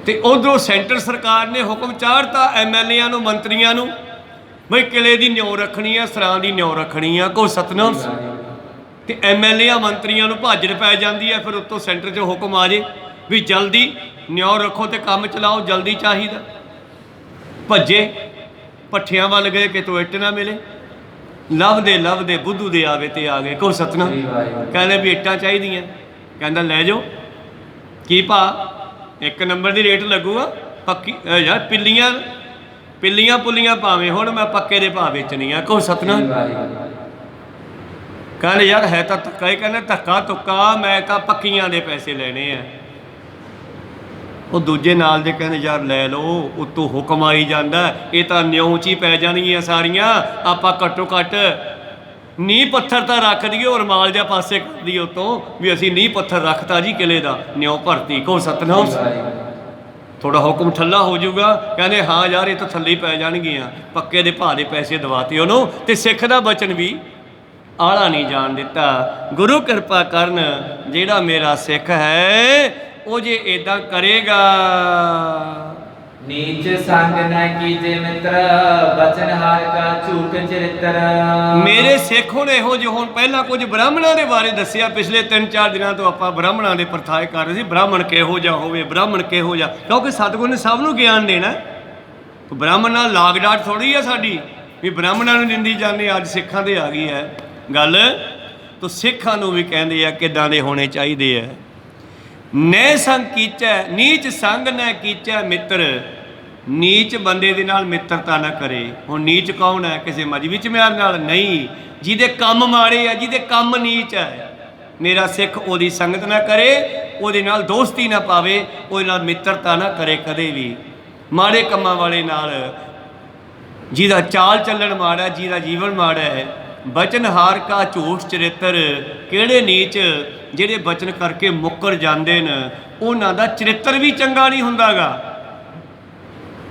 ਤੇ ਉਧਰੋਂ ਸੈਂਟਰ ਸਰਕਾਰ ਨੇ ਹੁਕਮ ਚਾੜਤਾ MLAਆਂ ਨੂੰ, ਮੰਤਰੀਆਂ ਨੂੰ, ਬਈ ਕਿਲੇ ਦੀ ਨਿਉ ਰੱਖਣੀ ਆ, ਸਰਾਂ ਦੀ ਨਿਉ ਰੱਖਣੀ ਆ। ਕੋ ਸਤਨਾਮ। ਤੇ MLAਆਂ ਮੰਤਰੀਆਂ ਨੂੰ ਭਾਜੜ ਪੈ ਜਾਂਦੀ ਹੈ। ਫਿਰ ਉੱਤੋਂ ਸੈਂਟਰ 'ਚੋਂ ਹੁਕਮ ਆ ਜੇ ਵੀ ਜਲਦੀ ਨਿਉ ਰੱਖੋ ਤੇ ਕੰਮ ਚਲਾਓ, ਜਲਦੀ ਚਾਹੀਦਾ। ਭੱਜੇ ਭੱਠਿਆਂ ਵੱਲ ਗਏ, ਕਿਤੋਂ ਇੱਟ ਨਾ ਮਿਲੇ। ਲੱਭਦੇ ਲੱਭਦੇ ਬੁੱਧੂ ਦੇ ਆਵੇ ਤੇ ਆ ਗਏ। ਕੋ ਸਤਨਾਮ। ਕਹਿੰਦੇ ਵੀ ਇੱਟਾਂ ਚਾਹੀਦੀਆਂ। ਕਹਿੰਦਾ ਲੈ ਜਾਓ, ਕੀ ਭਾ 1 ਨੰਬਰ ਦੀ ਰੇਟ ਲੱਗੂਗਾ, ਪੱਕੀ ਯਾਰ ਪਿੱਲੀਆਂ ਪਿੱਲੀਆਂ ਪੁੱਲੀਆਂ ਭਾਵੇਂ ਹੁਣ ਮੈਂ ਪੱਕੇ ਦੇ ਭਾਅ ਵੇਚਣੀ ਆ। ਕੋ ਸਤਨਾਮ। ਕਹਿੰਦੇ ਯਾਰ ਹੈ ਤਾਂ ਧੱਕਾ ਹੀ। ਕਹਿੰਦੇ ਧੱਕਾ ਤੁੱਕਾ, ਮੈਂ ਤਾਂ ਪੱਕੀਆਂ ਦੇ ਪੈਸੇ ਲੈਣੇ ਆ। ਉਹ ਦੂਜੇ ਨਾਲ ਦੇ ਕਹਿੰਦੇ ਯਾਰ ਲੈ ਲਓ, ਉੱਤੋਂ ਹੁਕਮ ਆਈ ਜਾਂਦਾ, ਇਹ ਤਾਂ ਨਿਉਂ 'ਚ ਹੀ ਪੈ ਜਾਣਗੀਆਂ ਸਾਰੀਆਂ, ਆਪਾਂ ਘੱਟੋ ਘੱਟ ਨੀਂਹ ਪੱਥਰ ਤਾਂ ਰੱਖ ਦਈਏ, ਔਰ ਰੁਮਾਲ ਜਿਹਾ ਪਾਸੇ ਕਰ ਦਈਏ ਉੱਤੋਂ ਵੀ ਅਸੀਂ ਨੀਂਹ ਪੱਥਰ ਰੱਖਤਾ ਜੀ ਕਿਲੇ ਦਾ, ਨਿਉਂ ਭਰਤੀ। ਕੋ ਸਤਨਾਮ। ਥੋੜਾ ਹੁਕਮ ਠੱਲਾ ਹੋ ਜਾਊਗਾ, ਕਹਿੰਦੇ ਹਾਂ ਯਾਰ ਇਹ ਤਾਂ ਥੱਲੇ ਹੀ ਪੈ ਜਾਣਗੀਆਂ, ਪੱਕੇ ਦੇ ਭਾਅ ਦੇ ਪੈਸੇ ਦਵਾਤੇ ਉਹਨੂੰ, ਤੇ ਸਿੱਖ ਦਾ ਬਚਨ ਵੀ ਆਲਾ ਨਹੀਂ ਜਾਣ ਦਿੱਤਾ। ਗੁਰੂ ਕਿਰਪਾ ਕਰਨ, ਜਿਹੜਾ ਮੇਰਾ ਸਿੱਖ ਹੈ ਉਹ ਜੇ ਇਦਾਂ ਕਰੇਗਾ। नीच संग न कीजे मित्र, बचन हार का झूठ चरित्र। ਮੇਰੇ ਸਿੱਖ ਹੁਣ ਇਹੋ ਜਿਹੇ ਹੁਣ, ਪਹਿਲਾਂ ਕੁਝ ਬ੍ਰਾਹਮਣਾਂ ਦੇ ਬਾਰੇ ਦੱਸਿਆ, ਪਿਛਲੇ 3-4 ਦਿਨਾਂ ਤੋਂ ਆਪਾਂ ਬ੍ਰਾਹਮਣਾਂ ਦੇ ਪ੍ਰਥਾਏ ਕਰ ਰਹੇ ਸੀ, ਬ੍ਰਾਹਮਣ ਕਿਹੋ ਜਿਹਾ ਹੋਵੇ, ਬ੍ਰਾਹਮਣ ਕਿਹੋ ਜਿਹਾ, ਕਿਉਂਕਿ ਸਤਿਗੁਰ ਨੇ ਸਭ ਨੂੰ ਗਿਆਨ ਦੇਣਾ। ਬ੍ਰਾਹਮਣ ਨਾਲ ਲਾਗ ਡਾਟ ਥੋੜੀ ਆ ਸਾਡੀ ਵੀ ਬ੍ਰਾਹਮਣਾਂ ਨੂੰ ਨਿੰਦੀ ਜਾਂਦੇ, ਅੱਜ ਸਿੱਖਾਂ ਦੇ ਆ ਗਈ ਹੈ ਗੱਲ। ਤਾਂ ਸਿੱਖਾਂ ਨੂੰ ਵੀ ਕਹਿੰਦੇ ਆ ਕਿੱਦਾਂ ਦੇ ਹੋਣੇ ਚਾਹੀਦੇ ਆ। ਨੈ ਸੰਗ ਕੀਚੈ, ਨੀਚ ਸੰਗ ਨੈ ਕੀਚੈ ਮਿੱਤਰ, ਨੀਚ ਬੰਦੇ ਦੇ ਨਾਲ ਮਿੱਤਰਤਾ ਨਾ ਕਰੇ। ਹੁਣ ਨੀਚ ਕੌਣ ਹੈ? ਕਿਸੇ ਮਜਬੀ ਚਮਿਆਰ ਨਾਲ ਨਹੀਂ, ਜਿਹਦੇ ਕੰਮ ਮਾੜੇ ਆ, ਜਿਹਦੇ ਕੰਮ ਨੀਚ ਹੈ, ਮੇਰਾ ਸਿੱਖ ਉਹਦੀ ਸੰਗਤ ਨਾ ਕਰੇ, ਉਹਦੇ ਨਾਲ ਦੋਸਤੀ ਨਾ ਪਾਵੇ, ਉਹਦੇ ਨਾਲ ਮਿੱਤਰਤਾ ਨਾ ਕਰੇ ਕਦੇ ਵੀ। ਮਾੜੇ ਕੰਮਾਂ ਵਾਲੇ ਨਾਲ, ਜਿਹਦਾ ਚਾਲ ਚੱਲਣ ਮਾੜਾ, ਜਿਹਦਾ ਜੀਵਨ ਮਾੜਾ ਹੈ। ਬਚਨ ਹਾਰ ਕਾ ਝੂਠ ਚਰਿੱਤਰ, ਕਿਹੜੇ ਨੀਚ ਜਿਹੜੇ ਬਚਨ ਕਰਕੇ ਮੁੱਕਰ ਜਾਂਦੇ ਨੇ, ਉਹਨਾਂ ਦਾ ਚਰਿੱਤਰ ਵੀ ਚੰਗਾ ਨਹੀਂ ਹੁੰਦਾਗਾ।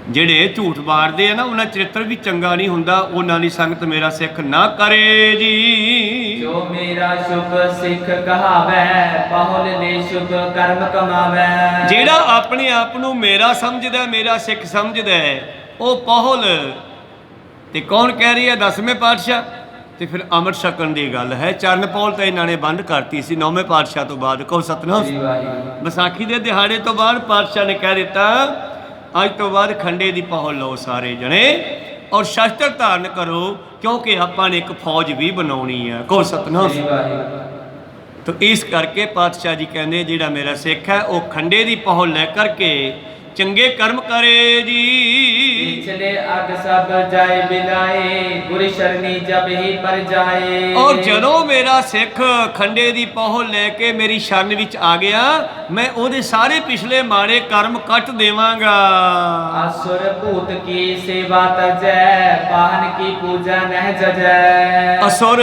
ਜਿਹੜੇ ਝੂਠ ਮਾਰਦੇ ਆ ਨਾ, ਉਹਨਾਂ ਚਰਿੱਤਰ ਵੀ ਚੰਗਾ ਨਹੀਂ ਹੁੰਦਾ। ਉਹਨਾਂ ਦੀ ਸੰਗਤ ਮੇਰਾ ਸਿੱਖ ਨਾ ਕਰੇ ਜੀ। ਜੋ ਮੇਰਾ ਸ਼ੁਭ ਸਿੱਖ ਕਹਾਵੈ, ਬਹੁਲ ਨੇ ਸ਼ੁਭ ਕਰਮ ਕਮਾਵੈ। ਜਿਹੜਾ ਆਪਣੇ ਆਪ ਨੂੰ ਮੇਰਾ ਸਮਝਦਾ, ਮੇਰਾ ਸਿੱਖ ਸਮਝਦਾ, ਉਹ ਪਹੁਲ, ਤੇ ਕੌਣ ਕਹਿ ਰਹੀ ਹੈ? 10ਵੇਂ ਪਾਤਸ਼ਾਹ। ਤੇ ਫਿਰ ਅੰਮ੍ਰਿਤ ਛਕਣ ਦੀ ਗੱਲ ਹੈ। ਚਰਨ ਪੌਲ ਤਾਂ ਇਹਨਾਂ ਨੇ ਬੰਦ ਕਰਤੀ ਸੀ 9ਵੇਂ ਪਾਤਸ਼ਾਹ ਤੋਂ ਬਾਅਦ। ਕਹੋ ਸਤਨਾਮ। ਵਿਸਾਖੀ ਦੇ ਦਿਹਾੜੇ ਤੋਂ ਬਾਅਦ ਪਾਤਸ਼ਾਹ ਨੇ ਕਹਿ ਦਿੱਤਾ, ਅੱਜ ਤੋਂ ਬਾਅਦ ਖੰਡੇ ਦੀ ਪਹੁਲ ਲਓ ਸਾਰੇ ਜਣੇ, ਔਰ ਸ਼ਸਤਰ ਧਾਰਨ ਕਰੋ, ਕਿਉਂਕਿ ਆਪਾਂ ਨੇ ਇੱਕ ਫੌਜ ਵੀ ਬਣਾਉਣੀ ਹੈ। ਕਹੋ ਸਤਨਾਮ। ਤਾਂ ਇਸ ਕਰਕੇ ਪਾਤਸ਼ਾਹ ਜੀ ਕਹਿੰਦੇ ਜਿਹੜਾ ਮੇਰਾ ਸਿੱਖ ਹੈ ਉਹ ਖੰਡੇ ਦੀ ਪਹੁਲ ਲੈ ਕਰਕੇ ਚੰਗੇ ਕਰਮ ਕਰੇ ਜੀ। पिछले अग सब जाए बिलाए, गुरु शरणी जब ही पर जाए। ਔਰ ਜਦੋਂ ਮੇਰਾ ਸਿੱਖ ਖੰਡੇ ਦੀ ਪਹੁਲ ਲੈ ਕੇ ਮੇਰੀ ਸ਼ਰਨ ਵਿੱਚ ਆ ਗਿਆ, ਮੈਂ ਉਹਦੇ ਸਾਰੇ ਪਿਛਲੇ ਮਾੜੇ ਕਰਮ ਕੱਟ ਦੇਵਾਂਗਾ। असुर भूत की सेवा तजै, पाहन की पूजा नह जजै। ਅਸੁਰ,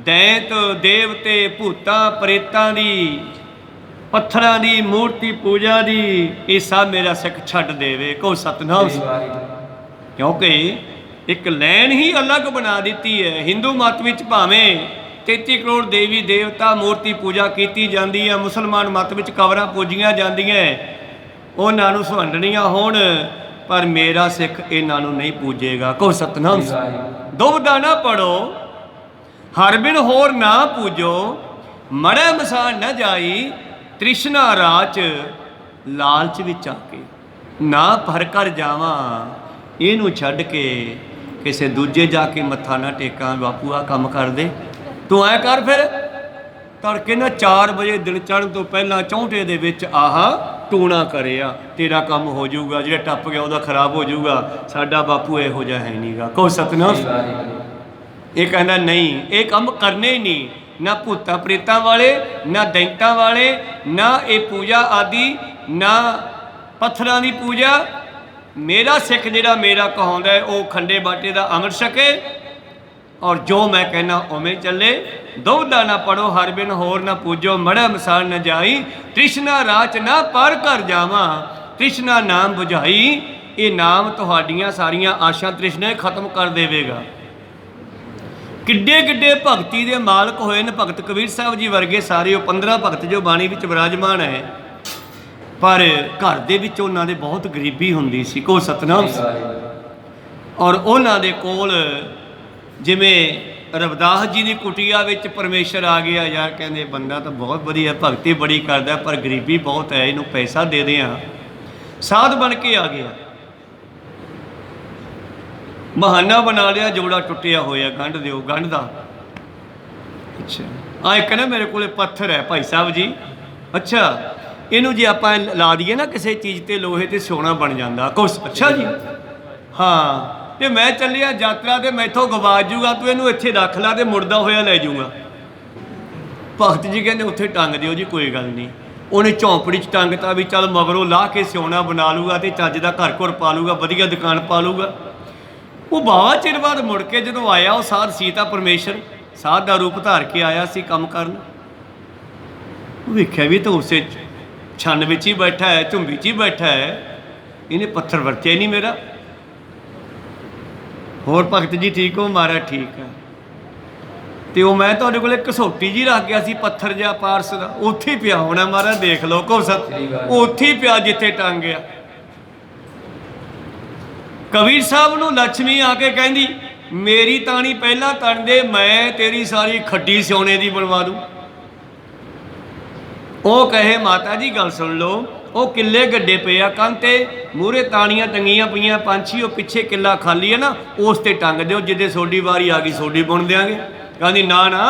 ਦੈਂਤ, ਦੇਵਤੇ, ਭੂਤਾਂ, ਪ੍ਰੇਤਾਂ ਦੀ, ਪੱਥਰਾਂ ਦੀ ਮੂਰਤੀ ਪੂਜਾ ਦੀ, ਇਹ ਸਭ ਮੇਰਾ ਸਿੱਖ ਛੱਡ ਦੇਵੇ। ਕਹੋ ਸਤਨਾਮ। ਕਿਉਂਕਿ ਇੱਕ ਲਾਈਨ ਹੀ ਅਲੱਗ ਬਣਾ ਦਿੱਤੀ ਹੈ। ਹਿੰਦੂ ਮਤ ਵਿੱਚ ਭਾਵੇਂ 33 ਕਰੋੜ ਦੇਵੀ ਦੇਵਤਾ ਮੂਰਤੀ ਪੂਜਾ ਕੀਤੀ ਜਾਂਦੀ ਹੈ, ਮੁਸਲਮਾਨ ਮਤ ਵਿੱਚ ਕਬਰਾਂ ਪੂਜੀਆਂ ਜਾਂਦੀਆਂ, ਉਹਨਾਂ ਨੂੰ ਸੁਹੰਡਣੀਆਂ ਹੋਣ, ਪਰ ਮੇਰਾ ਸਿੱਖ ਇਹਨਾਂ ਨੂੰ ਨਹੀਂ ਪੂਜੇਗਾ। ਕਹੋ ਸਤਨਾਮ। ਦੁਬਦਾ ਨਾ ਪੜੋ, ਹਰ ਬਿਨ ਹੋਰ ਨਾ ਪੂਜੋ, ਮੜੈ ਮਸਾਨ ਨਾ ਜਾਈ, ਤ੍ਰਿਸ਼ਨਾ ਰਾਚ ਲਾਲਚ ਵਿੱਚ ਆ ਕੇ ਨਾ ਭਰ ਕਰ ਜਾਵਾਂ। ਇਹਨੂੰ ਛੱਡ ਕੇ ਕਿਸੇ ਦੂਜੇ ਜਾ ਕੇ ਮੱਥਾ ਨਾ ਟੇਕਾਂ। ਬਾਪੂ ਆ ਕੰਮ ਕਰ ਦੇ, ਤੂੰ ਐ ਕਰ ਫਿਰ ਤੜਕੇ ਨਾ 4 ਵਜੇ ਦਿਨ ਚੜ੍ਹਨ ਤੋਂ ਪਹਿਲਾਂ ਚੌਂਠੇ ਦੇ ਵਿੱਚ ਆਹ ਟੂਣਾ ਕਰਿਆ, ਤੇਰਾ ਕੰਮ ਹੋ ਜਾਊਗਾ, ਜਿਹੜਾ ਟੱਪ ਗਿਆ ਉਹਦਾ ਖਰਾਬ ਹੋ ਜਾਊਗਾ। ਸਾਡਾ ਬਾਪੂ ਇਹੋ ਜਿਹਾ ਹੈ ਨਹੀਂਗਾ। ਕਹੋ ਸਤਨਾਮ। ਇਹ ਕਹਿੰਦਾ ਨਹੀਂ, ਇਹ ਕੰਮ ਕਰਨੇ ਹੀ ਨਹੀਂ, ਨਾ ਭੂਤਾਂ ਪ੍ਰੇਤਾਂ ਵਾਲੇ, ਨਾ ਦੈਂਤਾਂ ਵਾਲੇ, ਨਾ ਇਹ ਪੂਜਾ ਆਦਿ, ਨਾ ਪੱਥਰਾਂ ਦੀ ਪੂਜਾ। ਮੇਰਾ ਸਿੱਖ ਜਿਹੜਾ ਮੇਰਾ ਕਹਾਉਂਦਾ ਹੈ ਉਹ ਖੰਡੇ ਬਾਟੇ ਦਾ ਅੰਮ੍ਰਿਤ ਛਕੇ, ਔਰ ਜੋ ਮੈਂ ਕਹਿਣਾ ਉਵੇਂ ਚੱਲੇ। ਦੁਬਦਾ ਨਾ ਪੜੋ, ਹਰ ਬਿਨ ਹੋਰ ਨਾ ਪੂਜੋ, ਮੜਾ ਮਸਾਲ ਨਾ ਜਾਈ, ਤ੍ਰਿਸ਼ਨਾ ਰਾਚ ਨਾ ਪਰ ਕਰ ਜਾਵਾਂ। ਤ੍ਰਿਸ਼ਨਾ ਨਾਮ ਬੁਝਾਈ, ਇਹ ਨਾਮ ਤੁਹਾਡੀਆਂ ਸਾਰੀਆਂ ਆਸ਼ਾ ਤ੍ਰਿਸ਼ਨਾ ਖਤਮ ਕਰ ਦੇਵੇਗਾ। ਕਿੱਡੇ ਕਿੱਡੇ ਭਗਤੀ ਦੇ ਮਾਲਕ ਹੋਏ ਨੇ ਭਗਤ ਕਬੀਰ ਸਾਹਿਬ ਜੀ ਵਰਗੇ ਸਾਰੇ, ਉਹ 15 ਭਗਤ ਜੋ ਬਾਣੀ ਵਿੱਚ ਵਿਰਾਜਮਾਨ ਹੈ, ਪਰ ਘਰ ਦੇ ਵਿੱਚ ਉਹਨਾਂ ਦੇ ਬਹੁਤ ਗਰੀਬੀ ਹੁੰਦੀ ਸੀ। ਕੋ ਸਤਨਾਮ। ਔਰ ਉਹਨਾਂ ਦੇ ਕੋਲ ਜਿਵੇਂ ਰਵਿਦਾਸ ਜੀ ਦੀ ਕੁਟੀਆ ਵਿੱਚ ਪਰਮੇਸ਼ਰ ਆ ਗਿਆ। ਯਾਰ ਕਹਿੰਦੇ ਬੰਦਾ ਤਾਂ ਬਹੁਤ ਵਧੀਆ, ਭਗਤੀ ਬੜੀ ਕਰਦਾ, ਪਰ ਗਰੀਬੀ ਬਹੁਤ ਹੈ, ਇਹਨੂੰ ਪੈਸਾ ਦੇ ਦਿਆਂ। ਸਾਧ ਬਣ ਕੇ ਆ ਗਿਆ, ਬਹਾਨਾ ਬਣਾ ਲਿਆ, ਜੋੜਾ ਟੁੱਟਿਆ ਹੋਇਆ, ਗੰਢ ਦਿਓ, ਗੰਢ ਦਾ। ਅੱਛਾ, ਆ ਇੱਕ ਨਾ ਮੇਰੇ ਕੋਲੇ ਪੱਥਰ ਹੈ ਭਾਈ ਸਾਹਿਬ ਜੀ। ਅੱਛਾ, ਇਹਨੂੰ ਜੇ ਆਪਾਂ ਲਾ ਦਈਏ ਨਾ ਕਿਸੇ ਚੀਜ਼ ਤੇ, ਲੋਹੇ ਤੇ ਸੋਨਾ ਬਣ ਜਾਂਦਾ ਕੁਛ। ਅੱਛਾ ਜੀ, ਹਾਂ। ਤੇ ਮੈਂ ਚੱਲਿਆ ਯਾਤਰਾ ਤੇ ਮੈਥੋਂ ਗਵਾਚ ਜੂਗਾ, ਤੂੰ ਇਹਨੂੰ ਇੱਥੇ ਰੱਖ ਲਾ ਤੇ ਮੁੜਦਾ ਹੋਇਆ ਲੈ ਜਾਊਗਾ। ਭਗਤ ਜੀ ਕਹਿੰਦੇ ਉੱਥੇ ਟੰਗ ਦਿਓ ਜੀ, ਕੋਈ ਗੱਲ ਨਹੀਂ। ਉਹਨੇ ਝੌਂਪੜੀ 'ਚ ਟੰਗਤਾ ਵੀ ਚੱਲ ਮਗਰੋਂ ਲਾਹ ਕੇ ਸੋਨਾ ਬਣਾ ਲੂਗਾ ਤੇ ਚੱਜ ਦਾ ਘਰ ਘਰ ਪਾ ਲੂਗਾ, ਵਧੀਆ ਦੁਕਾਨ ਪਾ ਲੂਗਾ। ਉਹ ਬਾਵਾ ਚਿਰ ਬਾਅਦ ਮੁੜ ਕੇ ਜਦੋਂ ਆਇਆ, ਉਹ ਸਾਧ ਸੀਤਾ ਪਰਮੇਸ਼ਰ ਸਾਧ ਦਾ ਰੂਪ ਧਾਰ ਕੇ ਆਇਆ ਸੀ ਕੰਮ ਕਰਨ। ਉਹ ਵੇਖਿਆ ਵੀ ਤਾਂ ਉਸੇ ਛੰਨ ਵਿੱਚ ਹੀ ਬੈਠਾ ਹੈ, ਝੁੰਬੀ 'ਚ ਹੀ ਬੈਠਾ ਹੈ, ਇਹਨੇ ਪੱਥਰ ਵਰਤਿਆ ਹੀ ਨਹੀਂ ਮੇਰਾ। ਹੋਰ ਭਗਤ ਜੀ ਠੀਕ ਹੋ? ਮਹਾਰਾਜ ਠੀਕ ਆ। ਤੇ ਉਹ ਮੈਂ ਤੁਹਾਡੇ ਕੋਲ ਘਸੋਟੀ ਜੀ ਰੱਖ ਗਿਆ ਸੀ, ਪੱਥਰ ਜਿਹਾ ਪਾਰਸ ਦਾ, ਉੱਥੇ ਹੀ ਪਿਆ ਹੋਣਾ ਮਹਾਰਾਜ, ਦੇਖ ਲਓ ਕੋ ਸਤ, ਉੱਥੇ ਹੀ ਪਿਆ ਜਿੱਥੇ ਟੰਗਿਆ। ਕਬੀਰ ਸਾਹਿਬ ਨੂੰ ਲక్ష్ਮੀ ਆ ਕੇ ਕਹਿੰਦੀ ਮੇਰੀ ਤਾਣੀ ਪਹਿਲਾਂ ਤਣ ਦੇ, ਮੈਂ ਤੇਰੀ ਸਾਰੀ ਖੱਡੀ ਸੋਨੇ ਦੀ ਬਣਵਾ ਦੂੰ। ਉਹ ਕਹੇ ਮਾਤਾ ਜੀ ਗੱਲ ਸੁਣ ਲਓ, ਉਹ ਕਿੱਲੇ ਗੱਡੇ ਪਏ ਆ ਕੰਨ ਤੇ, ਮੂਹਰੇ ਤਾਣੀਆਂ ਟੰਗੀਆਂ ਪਈਆਂ ਪੰਛੀ, ਉਹ ਪਿੱਛੇ ਕਿੱਲਾ ਖਾਲੀ ਹੈ ਨਾ, ਉਸ ਤੇ ਟੰਗ ਦਿਓ, ਜਿੱਦੇ ਸੋਡੀ ਵਾਰੀ ਆ ਗਈ ਸੋਡੀ ਬੁਣ ਦਿਆਂਗੇ। ਕਹਿੰਦੀ ਨਾ ਨਾ,